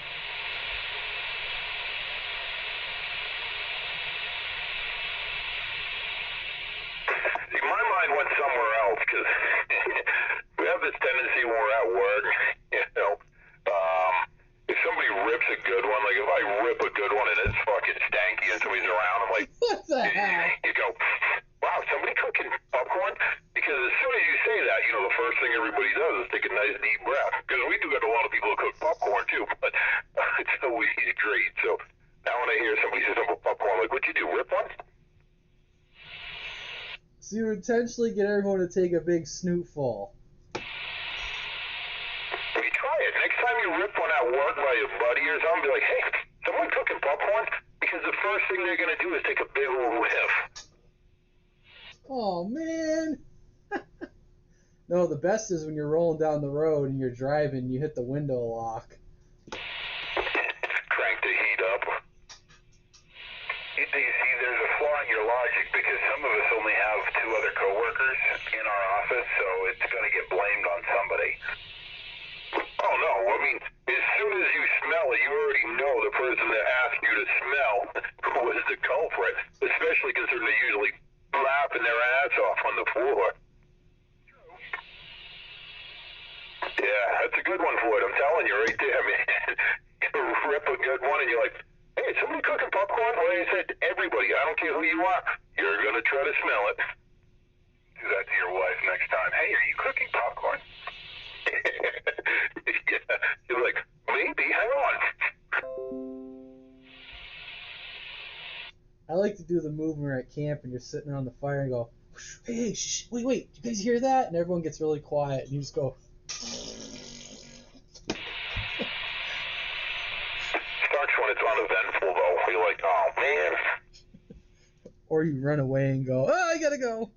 my mind went somewhere else because we have this tendency when we're at work, if somebody rips a good one, like if I rip a good one and it's fucking stanky and somebody's around, I'm like, What the hell? you go, wow, somebody cooking popcorn? Because as soon as you say that, the first thing everybody does is take a nice deep breath. Because we do got a lot of people who cook popcorn too, but it's always great. So now when I hear somebody say something about popcorn, I'm like, what'd you do, rip one? So you intentionally get everyone to take a big snootful. If you try it, next time you rip one at work by a buddy or something, be like, hey, someone cooking popcorn? because the first thing they're going to do is take a big old whiff. Oh, man. No, the best is when you're rolling down the road and you're driving, you hit the window lock. Crank the heat up. You see, there's a flaw in your logic because some of us only have 2 other coworkers in our office, so it's going to get blamed on somebody. Oh, no. I mean, as soon as you smell it, you already know the person that asked you to smell was the culprit, especially considering they usually laughing their ass off on the floor. Yeah, that's a good one, Floyd. I'm telling you right there, man. You rip a good one and you're like, hey, is somebody cooking popcorn? Well, you said everybody. I don't care who you are. You're going to try to smell it. Do that to your wife next time. Hey, are you cooking popcorn? Yeah. You're like, maybe. Hang on. I like to do the move when we're at camp and you're sitting around the fire and go, hey, shh, wait, you guys hear that? And everyone gets really quiet and you just go. Sucks when it's uneventful, though. You're like, oh, man. Or you run away and go, oh, I gotta go.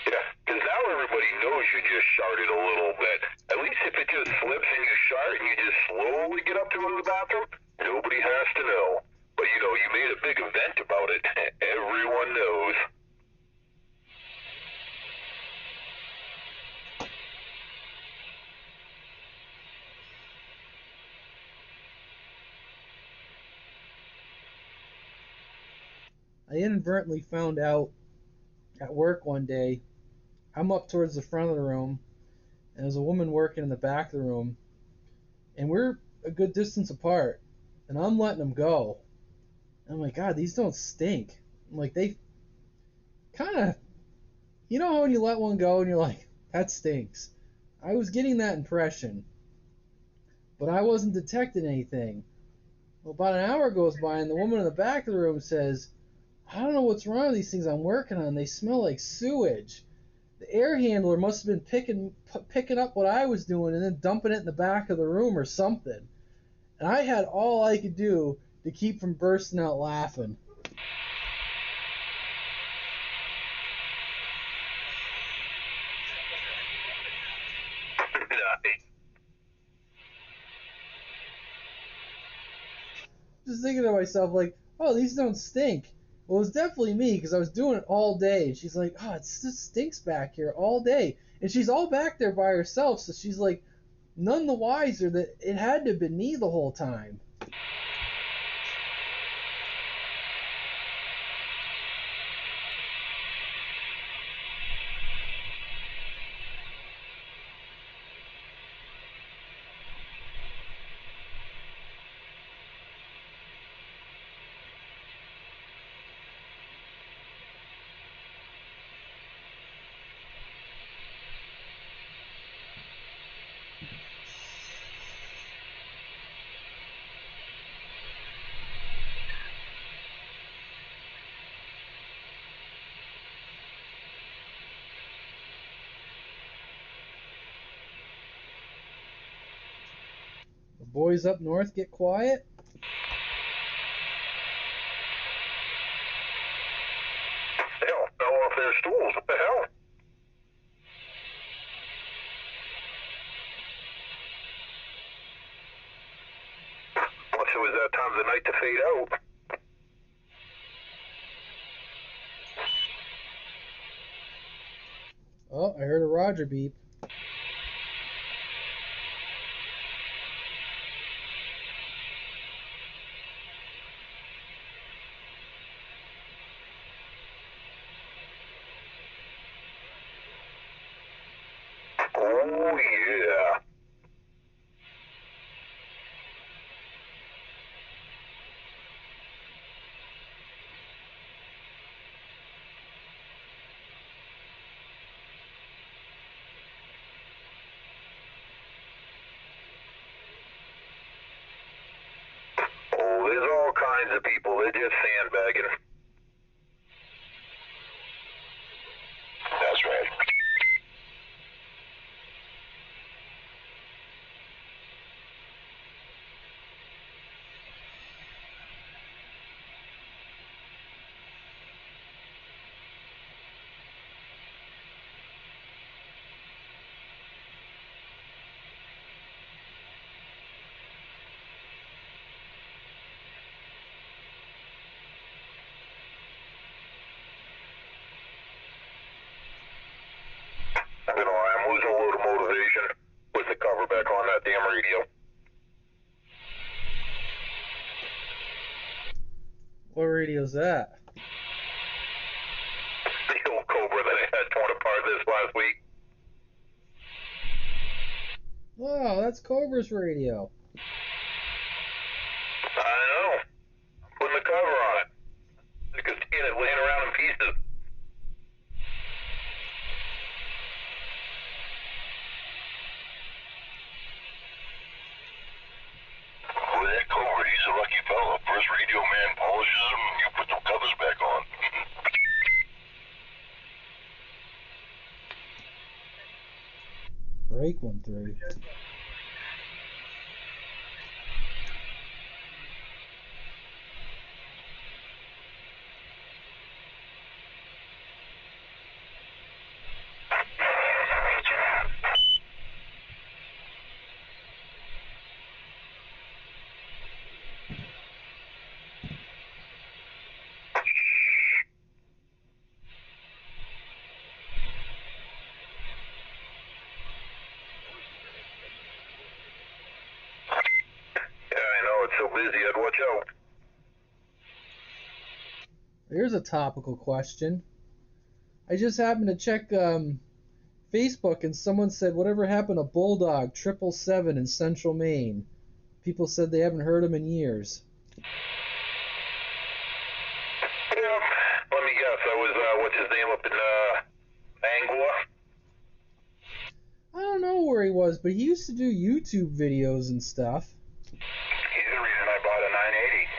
Yeah, because now everybody knows you just sharted a little bit. At least if it just slips and you shart and you just slowly get up to go to the bathroom, nobody has to know. But, you know, you made a big event about it. Everyone knows. I inadvertently found out at work one day, I'm up towards the front of the room, and there's a woman working in the back of the room, and we're a good distance apart, and I'm letting them go. And I'm like, God, these don't stink. I'm like, they kind of, you know how when you let one go and you're like, that stinks. I was getting that impression, but I wasn't detecting anything. Well, about an hour goes by, and the woman in the back of the room says, I don't know what's wrong with these things I'm working on. They smell like sewage. The air handler must have been picking up what I was doing and then dumping it in the back of the room or something. And I had all I could do to keep from bursting out laughing. Just thinking to myself, like, oh, these don't stink. Well, it was definitely me because I was doing it all day. And she's like, oh, it just stinks back here all day. And she's all back there by herself, so she's like, none the wiser that it had to have been me the whole time. The boys up north get quiet. Hell, fell off their stools. What the hell? Once it was that time of the night to fade out. Oh, I heard a Roger beep. Oh, yeah. Oh, there's all kinds of people. They're just sandbagging. That's right. that? The old Cobra that I had torn apart this last week. Wow, that's Cobra's radio. I know. I'm putting the cover on it. You can see it laying around in pieces. Boy, that Cobra, he's a lucky fella. First radio man polishes him, and you put some covers back on. Break 1-3. So busy, I'd watch out. Here's a topical question. I just happened to check Facebook, and someone said, whatever happened to Bulldog 777 in Central Maine? People said they haven't heard him in years. Yeah, let me guess. I was, what's his name, up in Bangor? I don't know where he was, but he used to do YouTube videos and stuff. He's the reason I bought a 980.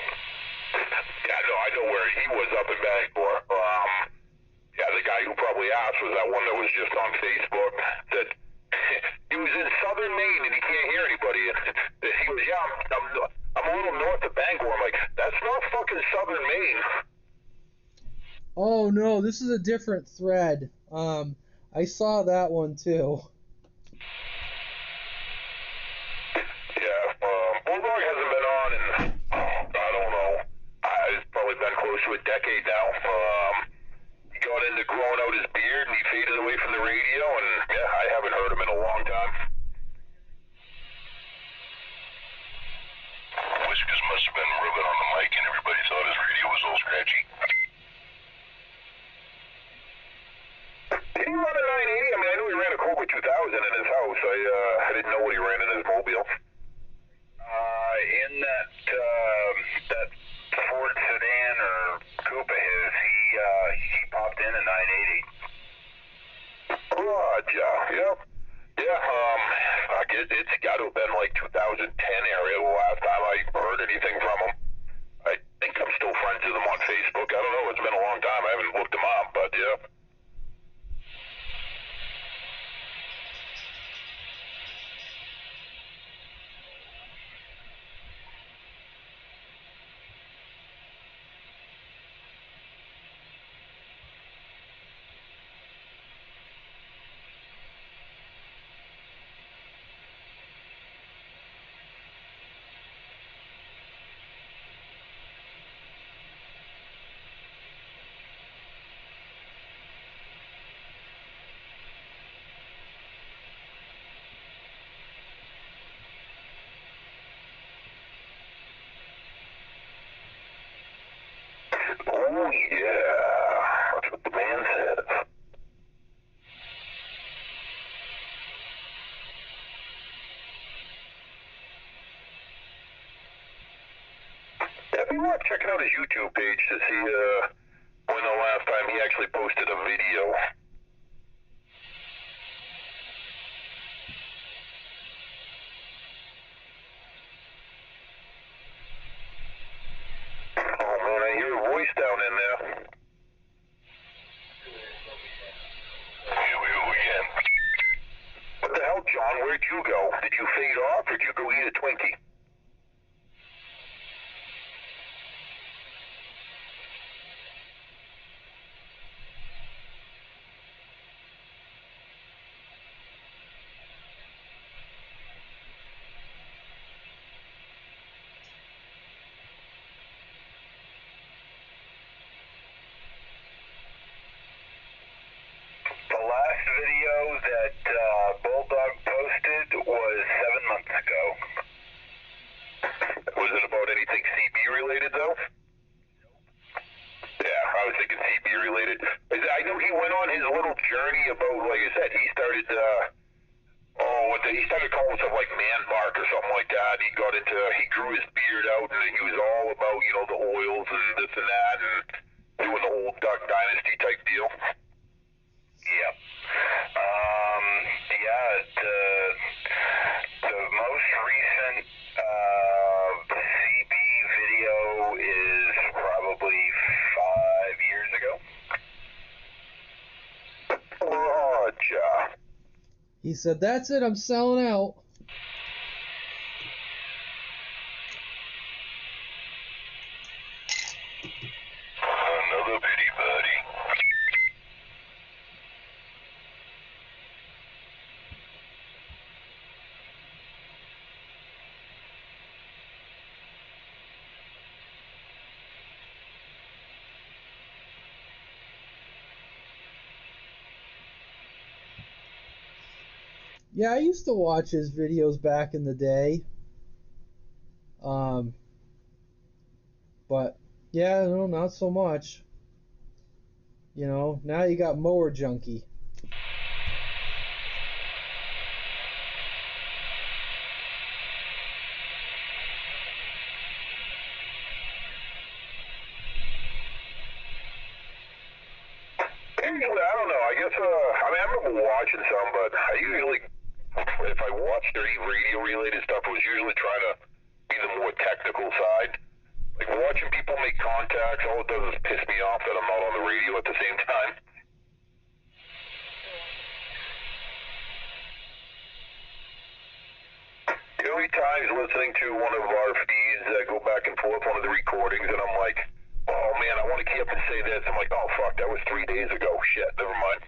Yeah, no, I know where he was, up in Bangor. Yeah, the guy who probably asked was that one that was just on Facebook. That he was in southern Maine and he can't hear anybody. And he was, yeah, I'm a little north of Bangor. I'm like, that's not fucking southern Maine. Oh no, this is a different thread. I saw that one too. Yeah, Bulldog hasn't been on in, I don't know, it's probably been close to a decade now. He got into growing out his beard and he faded away from the radio, and yeah, I haven't heard him in a long time. Whiskers must have been rubbing on the mic and everybody thought his radio was all scratchy. Did he run a 980? I mean, I knew he ran a Cobra 2000 in his house. I didn't know what he ran in his mobile. In that Ford sedan or coupe of his, he popped in a 980. Roger, yep. Yeah, fuck, it's got to have been like 2010 area the last time I heard anything from him. I think I'm still friends with him on Facebook. I don't know, it's been a long time. I haven't looked him up, but yeah. Oh, yeah. That's what the man says. Have you worth checking out his YouTube page to see when the last time he actually posted a video? Oh, man, I hear a voice down in there. Here we go again. What the hell, John? Where'd you go? Did you fade off, or did you go eat a Twinkie? The last video that Bulldog posted was 7 months ago. he started calling himself like Man Mark or something like that. He grew his beard out, and he was all about, the oils and this and that, and doing the whole Duck Dynasty type deal. Yep. The most recent CB video is probably 5 years ago. Roger. He said, "That's it, I'm selling out." Another pity, buddy. Yeah, I used to watch his videos back in the day. But yeah, no, not so much. Now you got Mower Junkie. Usually, I don't know. I guess, I remember watching some, but I usually, if I watched any radio-related stuff, it was usually trying to be the more technical side. Like, watching people make contacts, all it does is piss me off that I'm not on the radio at the same time. The only times listening to one of our feeds that go back and forth, one of the recordings, and I'm like, oh man, I want to key up and say this. I'm like, oh fuck, that was 3 days ago. Shit, never mind.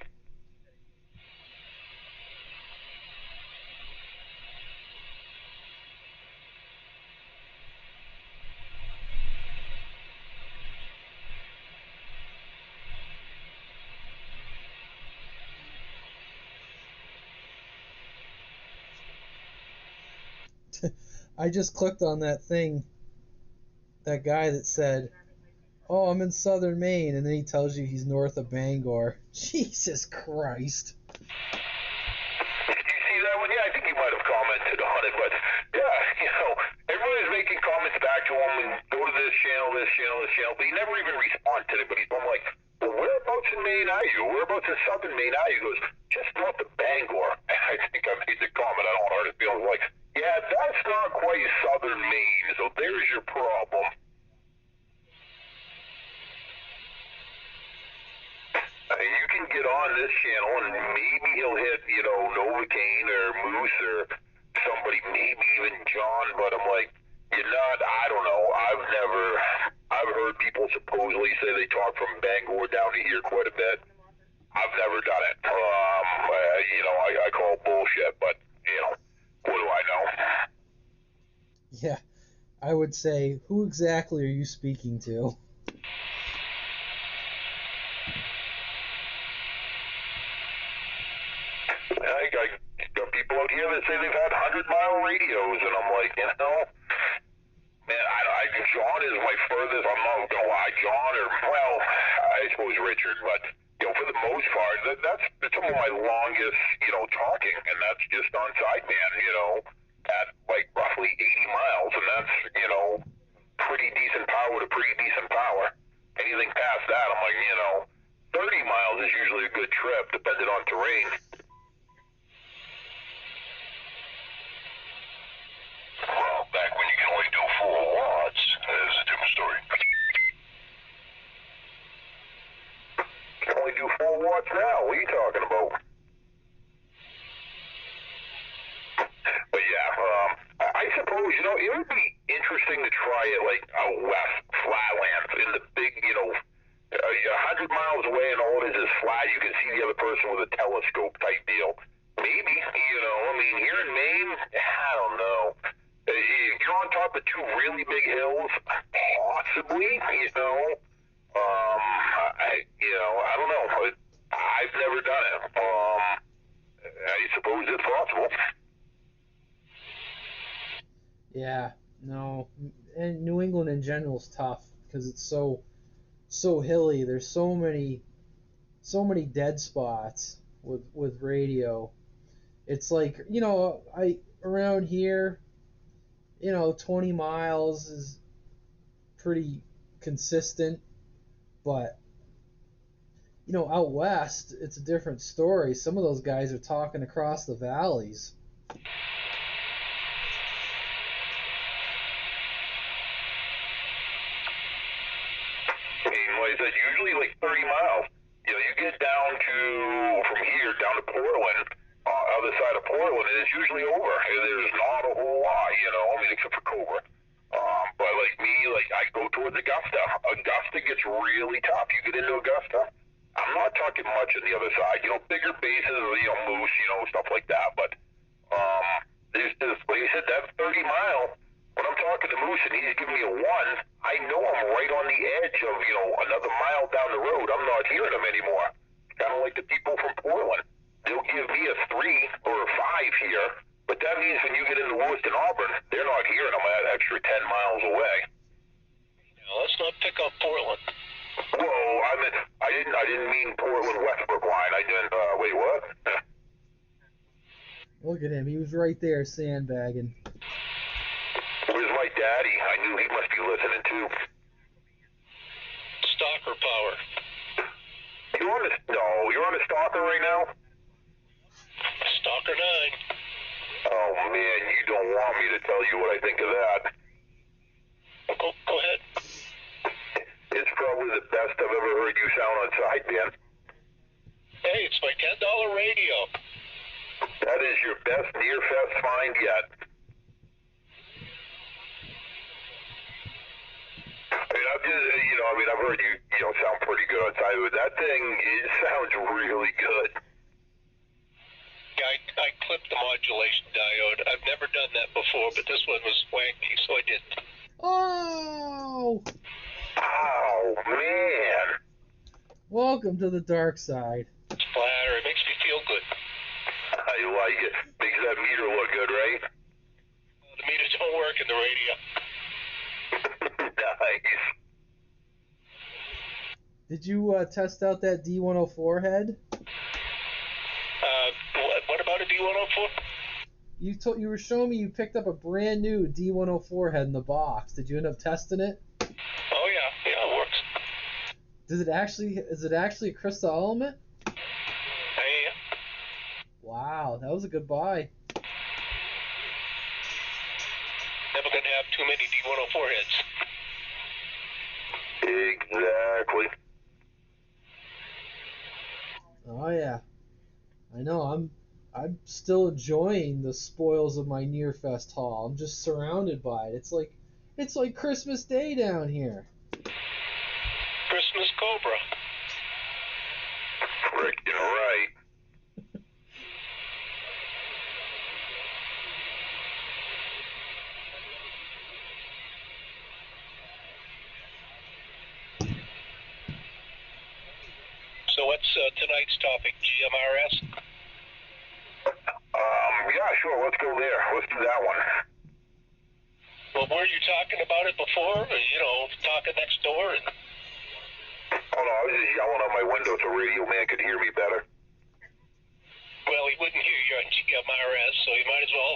I just clicked on that thing, that guy that said, "Oh, I'm in southern Maine," and then he tells you he's north of Bangor. Jesus Christ. You see that one? Yeah, I think you might have commented on it, but yeah, everybody's making comments back to him and go to this channel, but he never even responds to anybody. So I'm like, well, whereabouts in Maine are you? Whereabouts in southern Maine are you? He goes, just north of Bangor. I think I made the comment. I don't want to hurt his feelings. Like, yeah, that's not quite southern Maine, so there's your problem. You can get on this channel and maybe he'll hit, Novocaine or Moose or somebody, maybe even John, but I'm like, I don't know. I've heard people supposedly say they talk from Bangor down to here quite a bit. I've never done it. I call bullshit, but, what do I know? Yeah, I would say, who exactly are you speaking to? I got people out here that say they've had 100-mile radios, and I'm like, man, John is my furthest. I'm not going to lie, John, I suppose Richard, but, for the most part, that's some of my longest, talking, and that's just on Sideman, at like roughly 80 miles, and that's, pretty decent power to pretty decent power. Anything past that, I'm like, 30 miles is usually a good trip, depending on terrain. Well, back when you can only do 4 watts, is a different story. You can only do 4 watts now. What are you talking about? But yeah, I suppose, it would be interesting to try it like out west, flatlands, in the big, 100 miles away and all it is flat. You can see the other person with a telescope type deal. Maybe, here in Maine, I don't know. If you're on top of 2 really big hills, possibly, I don't know. I've never done it. I suppose it's possible. Yeah, no, and New England in general is tough because it's so hilly. There's so many dead spots with radio. It's like, around here, 20 miles is pretty consistent, but out west, it's a different story. Some of those guys are talking across the valleys. Like I said, usually like 30 miles. You get down from here down to Portland, other side of Portland, and it's usually over. There's not a whole lot, except for Cobra. But like me, I go towards Augusta. Augusta gets really tough. You get into Augusta, I'm not talking much on the other side. Bigger bases, moose, stuff like that. But there's just, like I said, that's 30 miles. When I'm talking to Moose and he's giving me a 1, I know I'm right on the edge of, another mile down the road. I'm not hearing him anymore. Kind of like the people from Portland. They'll give me a 3 or a 5 here, but that means when you get into Lewiston, Auburn, they're not hearing them that extra 10 miles away. Now, let's not pick on Portland. Whoa, I didn't mean Portland Westbrook line. I didn't, wait, what? Look at him. He was right there sandbagging. Where's my daddy? I knew he must be listening too. Stalker power. You're on a stalker right now? Stalker 9. Oh man, you don't want me to tell you what I think of that. Go ahead. It's probably the best I've ever heard you sound on Sideband. Hey, it's my $10 radio. That is your best near-fest find yet. I've heard you sound pretty good on Sideband. That thing, it sounds really good. Yeah, I clipped the modulation diode. I've never done that before, but this one was wanky, so I did. Oh! Oh, man. Welcome to the dark side. It's flatter. It makes me feel good. I like it. Makes that meter look good, right? The meters don't work in the radio. Nice. Did you test out that D104 head? What about a D104? You were showing me you picked up a brand new D104 head in the box. Did you end up testing it? Oh yeah, it works. Is it actually a crystal element? Hey. Wow, that was a good buy. Never gonna have too many D104 heads. Exactly. Oh yeah, I know. I'm still enjoying the spoils of my Nearfest haul. I'm just surrounded by it. It's like Christmas Day down here. Christmas Cobra. Frickin' right. So what's tonight's topic? GMRS? Yeah, sure. Let's go there. Let's do that one. Well, were you talking about it before? Talking next door? Oh, no, I was just yelling out my window so Radio Man could hear me better. Well, he wouldn't hear you on GMRS, so you might as well.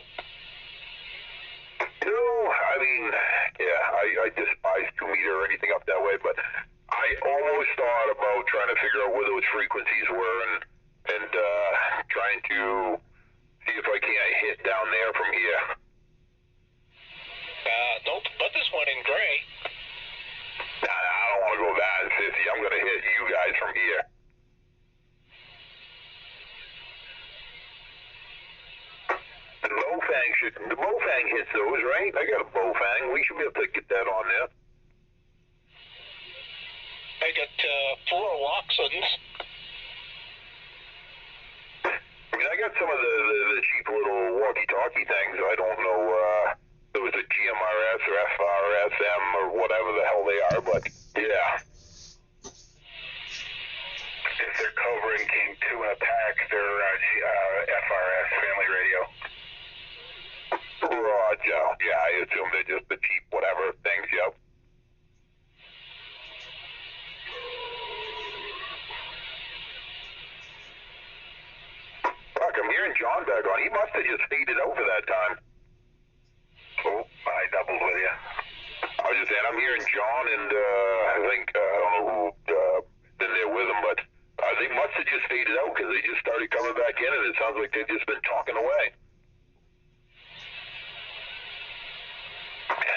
No, I despise 2-meter or anything up that way, but I almost thought about trying to figure out where those frequencies were and trying to see if I can't hit down there from here. Nope, put this one in gray. Nah, I don't want to go that sissy. I'm going to hit you guys from here. The Bowfang hits those, right? I got a Bowfang. We should be able to get that on there. I got 4 Loxons. I got some of the cheap little walkie-talkie things. I don't know if it was a GMRS or FRSM or whatever the hell they are, but yeah. If they're covering King 2 in a pack, they're FRS family radio. Roger. Yeah, I assume they're just the cheap whatever things, yep. Fuck, I'm hearing John back on. He must have just faded out for that time. Oh, I doubled with you. I was just saying, I'm hearing John and I think, I don't know who's been there with him, but they must have just faded out because they just started coming back in, and it sounds like they've just been talking away.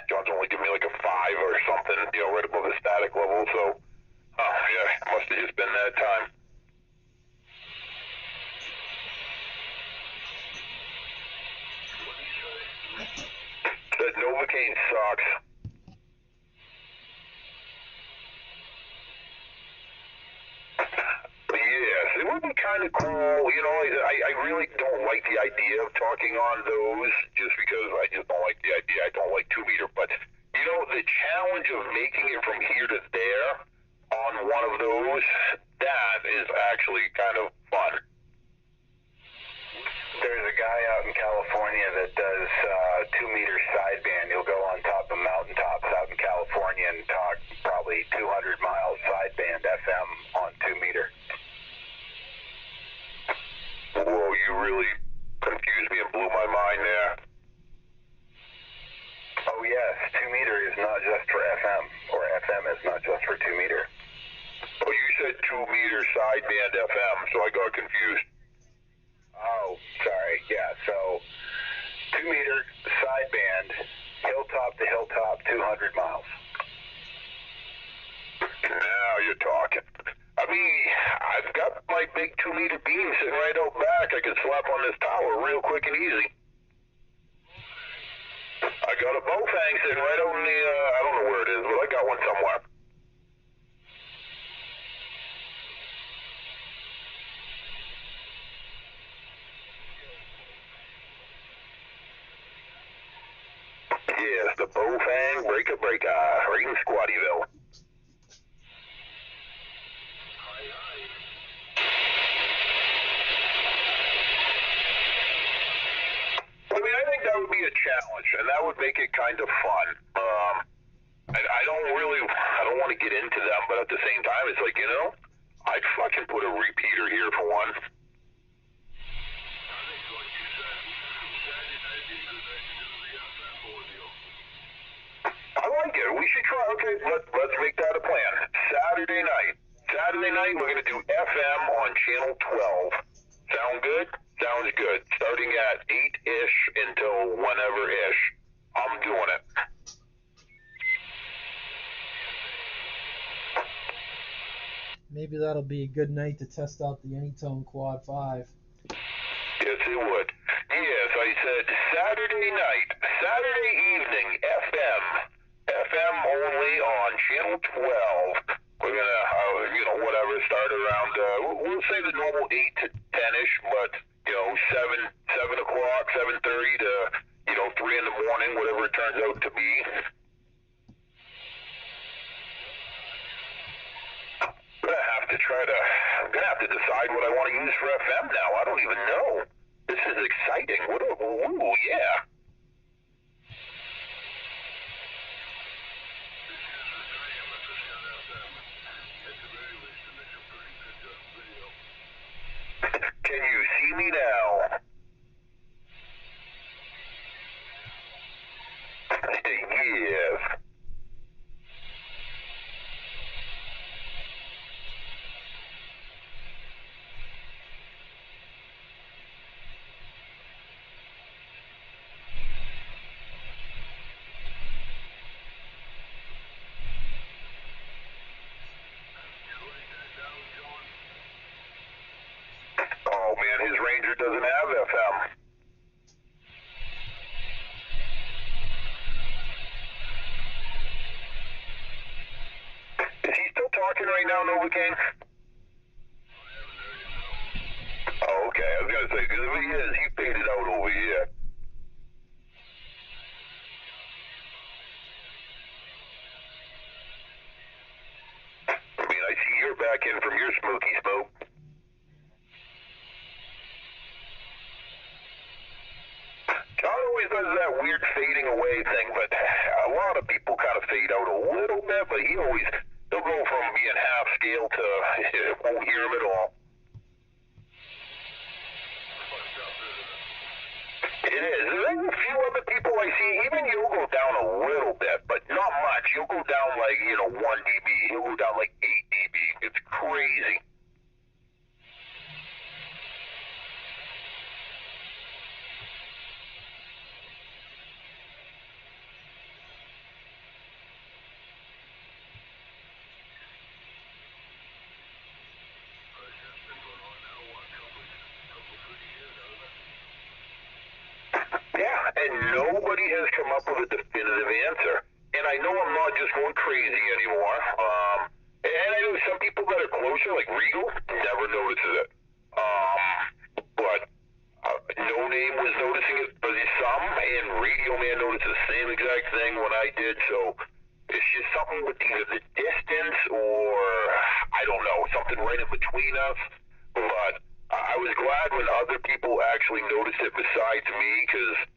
John's only giving me like a 5 or something, right above the static level, so, yeah, it must have just been that time. That Novocaine sucks. Yes, it would be kind of cool. I really don't like the idea of talking on those just because I just don't like the idea. I don't like 2 meter. But, the challenge of making it from here to there on one of those, that is actually kind of fun. There's a guy out in California that does 2 meter sideband. He'll go on top of mountaintops out in California and talk probably 200 miles sideband FM on 2 meter. Whoa, you really confused me and blew my mind there. Oh yes, 2 meter is not just for FM, or FM is not just for 2 meter. Oh, you said 2 meter sideband FM, so I got confused. Oh, sorry, yeah, so 2 meter sideband, hilltop to hilltop, 200 miles. Now you're talking. I mean, I've got my big 2 meter beam sitting right out back. I could slap on this tower real quick and easy. I got a bowfang sitting right out in the, I don't know where it is, but I got one somewhere. Yes, the bowfang breaker, right in Squattyville. I mean, I think that would be a challenge, and that would make it kind of fun. I don't want to get into them, but at the same time, it's like, I'd fucking put a repeater here for one. I like it. We should try. Okay, let's make that a plan. Saturday night, we're going to do FM on channel 12. Sound good? Sounds good. Starting at 8-ish until whenever-ish. I'm doing it. Maybe that'll be a good night to test out the Anytone Quad 5. Yes, it would. Yes, I said Saturday evening, FM only on channel 12. We're gonna, whatever, start around, we'll say the normal 8 to 10-ish, but, 7 o'clock, 7:30 to, 3 in the morning, whatever it turns out to be. I'm gonna have to decide what I want to use for FM now. I don't even know. This is exciting. Ooh, yeah. Can you see me now? Yes. Oh man, his Ranger doesn't have FM. Is he still talking right now, Novocaine? Oh, okay. I was gonna say, because if he is, he faded out over here. I mean, I see you're back in from your smoky smoke. John always does that weird fading away thing, but a lot of people kind of fade out a little bit, but he'll go from being half scale to won't hear him at all. I see even you'll go down a little bit, but not much. You'll go down like, 1 dB. He'll go down like 8 dB. It's crazy. Yeah, and nobody has come up with a definitive answer. And I know I'm not just going crazy anymore. And I know some people that are closer, like Regal, never notices it. But No Name was noticing it for some, and Radio Man noticed the same exact thing when I did. So it's just something with either the distance or, I don't know, something right in between us. But I was glad when other people actually noticed it besides me, because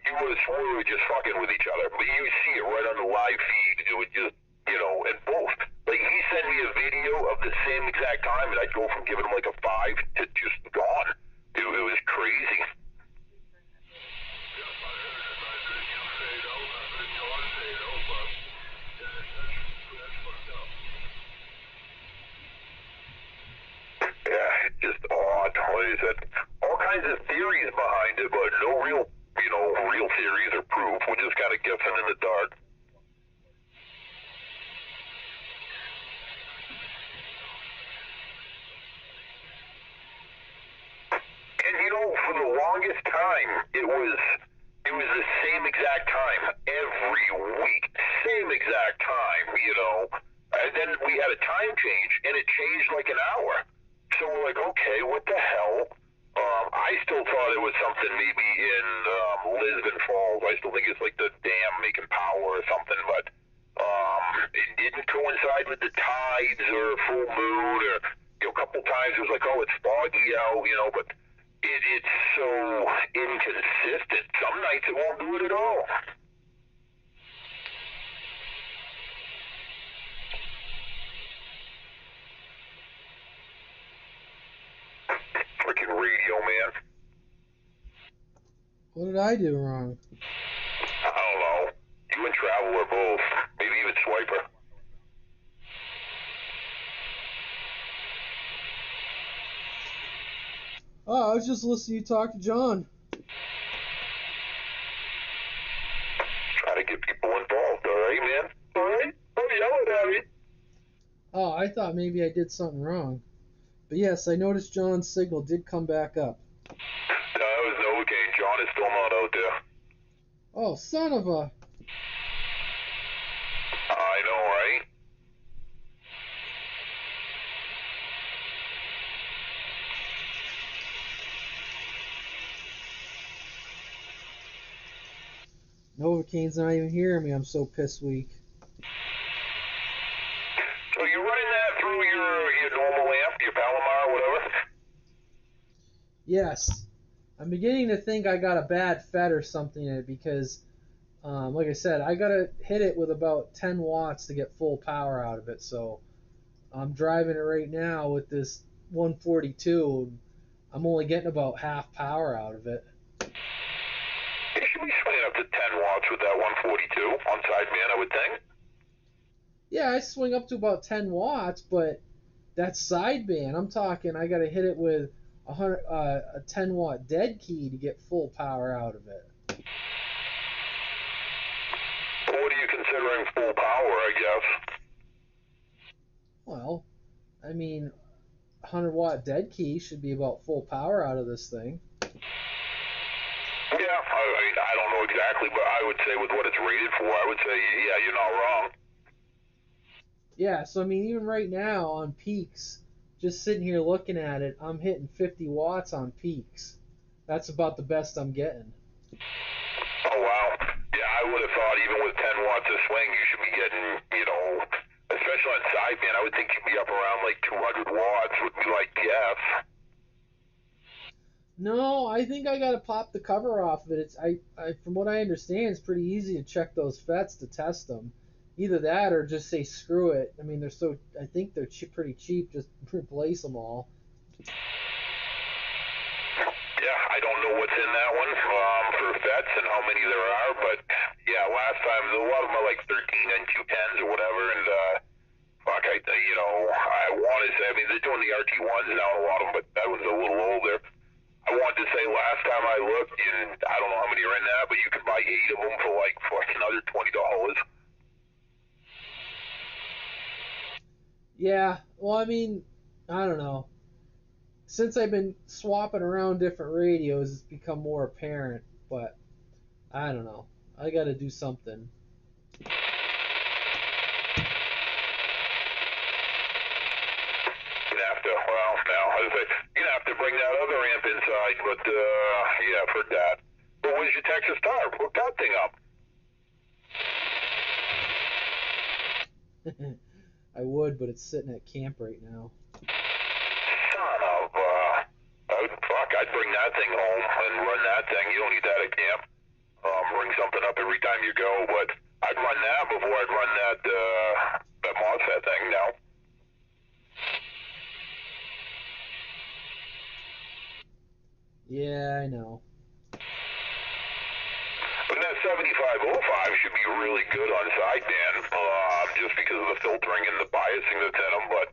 you would have sworn we were just fucking with each other. But you see it right on the live feed. It would just, and both. Like, he sent me a video of the same exact time, and I'd go from giving him like a 5 to just gone. It was crazy. Yeah, it's just odd. Like I said, all kinds of theories behind it, but no real, real theories or proof. We're just kind of guessing in the dark. And for the longest time, it was the same exact time every week, same exact time, And then we had a time change, and it changed like an hour. So we're like, okay, what the hell? I still thought it was something maybe in Lisbon Falls. I still think it's like the dam making power or something, but it didn't coincide with the tides or full moon, or a couple times it was like, oh, it's foggy out, but it's so inconsistent. Some nights it won't do it at all. Freaking Radio Man. What did I do wrong? I don't know. You and Travel are both. Maybe even Swiper. Oh, I was just listening to you talk to John. Try to get people involved, alright, man? Alright? Don't yell at me. Oh, I thought maybe I did something wrong. But yes, I noticed John's signal did come back up. No, it was Novocaine. John is still not out there. Oh, son of a... I know, right? Novocaine's not even hearing me. I'm so piss weak. So you're running that through your normal amp, your Palomar, whatever? Yes. I'm beginning to think I got a bad FET or something in it because, like I said, I got to hit it with about 10 watts to get full power out of it. So I'm driving it right now with this 142. I'm only getting about half power out of it. You should be swinging up to 10 watts with that 142 on sideband, I would think. Yeah, I swing up to about 10 watts, but that's sideband. I'm talking I got to hit it with a 10 watt dead key to get full power out of it. What are you considering full power, I guess? Well, I mean, 100 watt dead key should be about full power out of this thing. Yeah, I don't know exactly, but I would say with what it's rated for, I would say, yeah, you're not wrong. Yeah, so I mean, even right now on peaks, just sitting here looking at it, I'm hitting 50 watts on peaks. That's about the best I'm getting. Oh, wow. Yeah, I would have thought even with 10 watts of swing, you should be getting, especially on sideband, I would think you'd be up around like 200 watts would be like, yes. No, I think I gotta pop the cover off of it. It's from what I understand, it's pretty easy to check those FETs to test them. Either that or just say screw it. I mean, I think they're pretty cheap. Just replace them all. Yeah, I don't know what's in that one for FETs. sets and how many there are, but yeah, last time a lot of them are like 13 N210s or whatever, and fuck, I want to say, I mean, they're doing the RT1s now, a lot of them, but that was a little older. I wanted to say last time I looked, and I don't know how many are in that, but you can buy 8 of them for like fucking under $20. Yeah, well, I mean, I don't know. Since I've been swapping around different radios, it's become more apparent, but I don't know. I gotta do something. You're gonna have to bring that other amp inside, but yeah, I've heard that. But where's your Texas Star? Hook that thing up. I would, but it's sitting at camp right now. Son of I'd bring that thing home and run that thing. You don't need that at camp. Bring something up every time you go, but I'd run that before I'd run that MOSFET thing now. Yeah, I know. But that 7505 should be really good on sideband, just because of the filtering and the biasing that's in them, but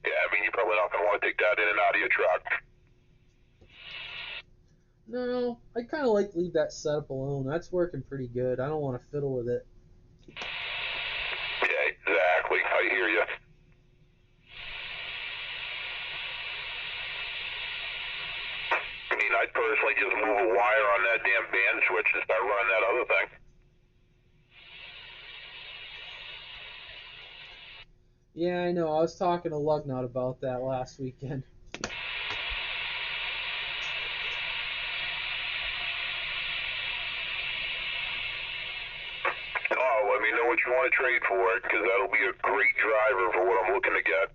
yeah, I mean, you're probably not going to want to take that in and out of your truck. No, I kind of like to leave that setup alone. That's working pretty good. I don't want to fiddle with it. Yeah, exactly. I hear you. I mean, I'd personally just move a wire on that damn band switch and start running that other thing. Yeah, I know. I was talking to Lugnut about that last weekend. Oh, let me know what you want to trade for it, because that'll be a great driver for what I'm looking to get.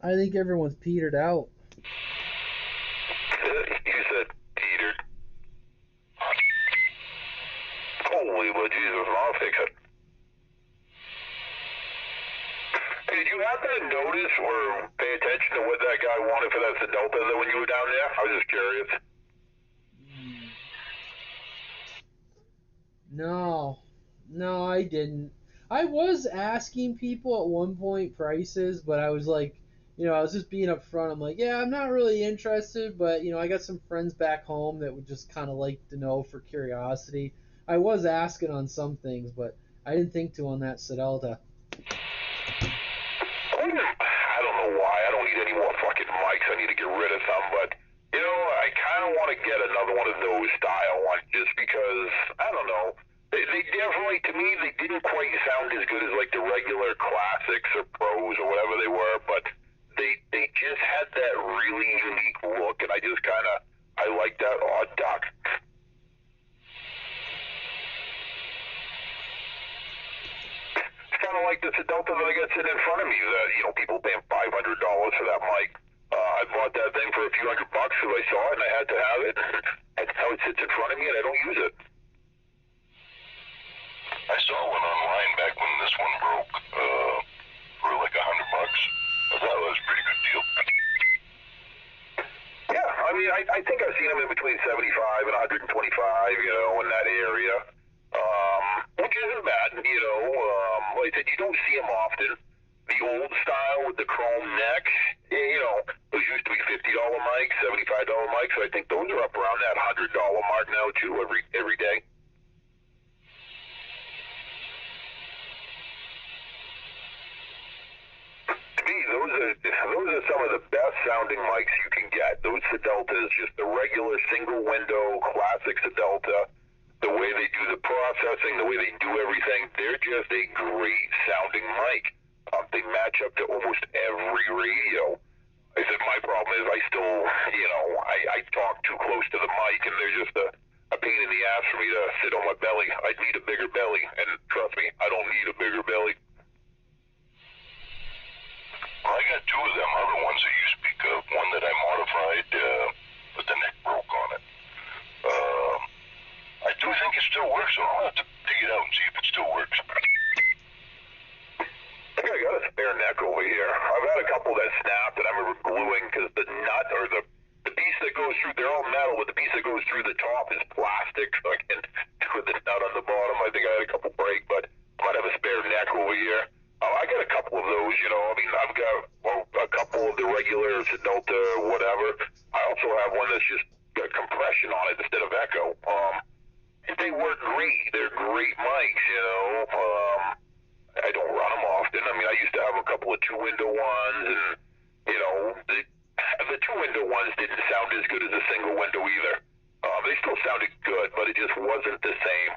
I think everyone's petered out. You said petered. Holy Lord Jesus, I'll fix it. Hey, did you happen to notice or pay attention to what that guy wanted for that Delta when you were down there? I was just curious. No, I didn't. I was asking people at one point prices, but I was like, I was just being upfront. I'm like, yeah, I'm not really interested, but I got some friends back home that would just kind of like to know for curiosity. I was asking on some things, but I didn't think to on that Sedelta. I don't know why. I don't need any more fucking mics. I need to get rid of some, but I kind of want to get another one of those style ones just because, I don't know. They definitely, to me, they didn't quite sound as good as like the regular classics or pros or whatever they were, but they just had that really unique look, and I just I like that odd duck. It's kind of like this Delta that I got sitting in front of me that, people paying $500 for that mic. I bought that thing for a few $100 because I saw it and I had to have it. And now it sits in front of me and I don't use it. I saw one online back when this one broke for like $100. I thought it was a pretty good deal. Yeah, I mean, I think I've seen them in between 75 and 125, in that area. Which isn't bad, like I said, you don't see them often. The old style with the chrome neck, those used to be $50 mics, $75 mics, so I think those are up around that $100 mark now too, every day. To me, those are some of the best sounding mics you can get. Those Sedeltas, just the regular single window classic Sedelta. The way they do the processing, the way they do everything, they're just a great sounding mic. They match up to almost every radio. I said, my problem is I still, I talk too close to the mic, and they're just a pain in the ass for me to sit on my belly. I need a bigger belly, and trust me, I don't need a bigger belly. Well, I got two of them other ones that you speak of. One that I modified, but the neck broke on it. I do think it still works, so I'll have to dig it out and see if it still works. I think I got a spare neck over here. I've had a couple that snapped, and I remember gluing because the nut or the piece that goes through, they're all metal, but the piece that goes through the top is plastic, so I can't do the nut on the bottom. I think I had a couple break, but I might have a spare neck over here. I got a couple of those, I mean, I've got a couple of the regular Delta whatever. I also have one that's just got compression on it instead of echo. They work great. They're great mics, I don't run them often. I mean, I used to have a couple of two-window ones, and, the two-window ones didn't sound as good as a single window either. They still sounded good, but it just wasn't the same.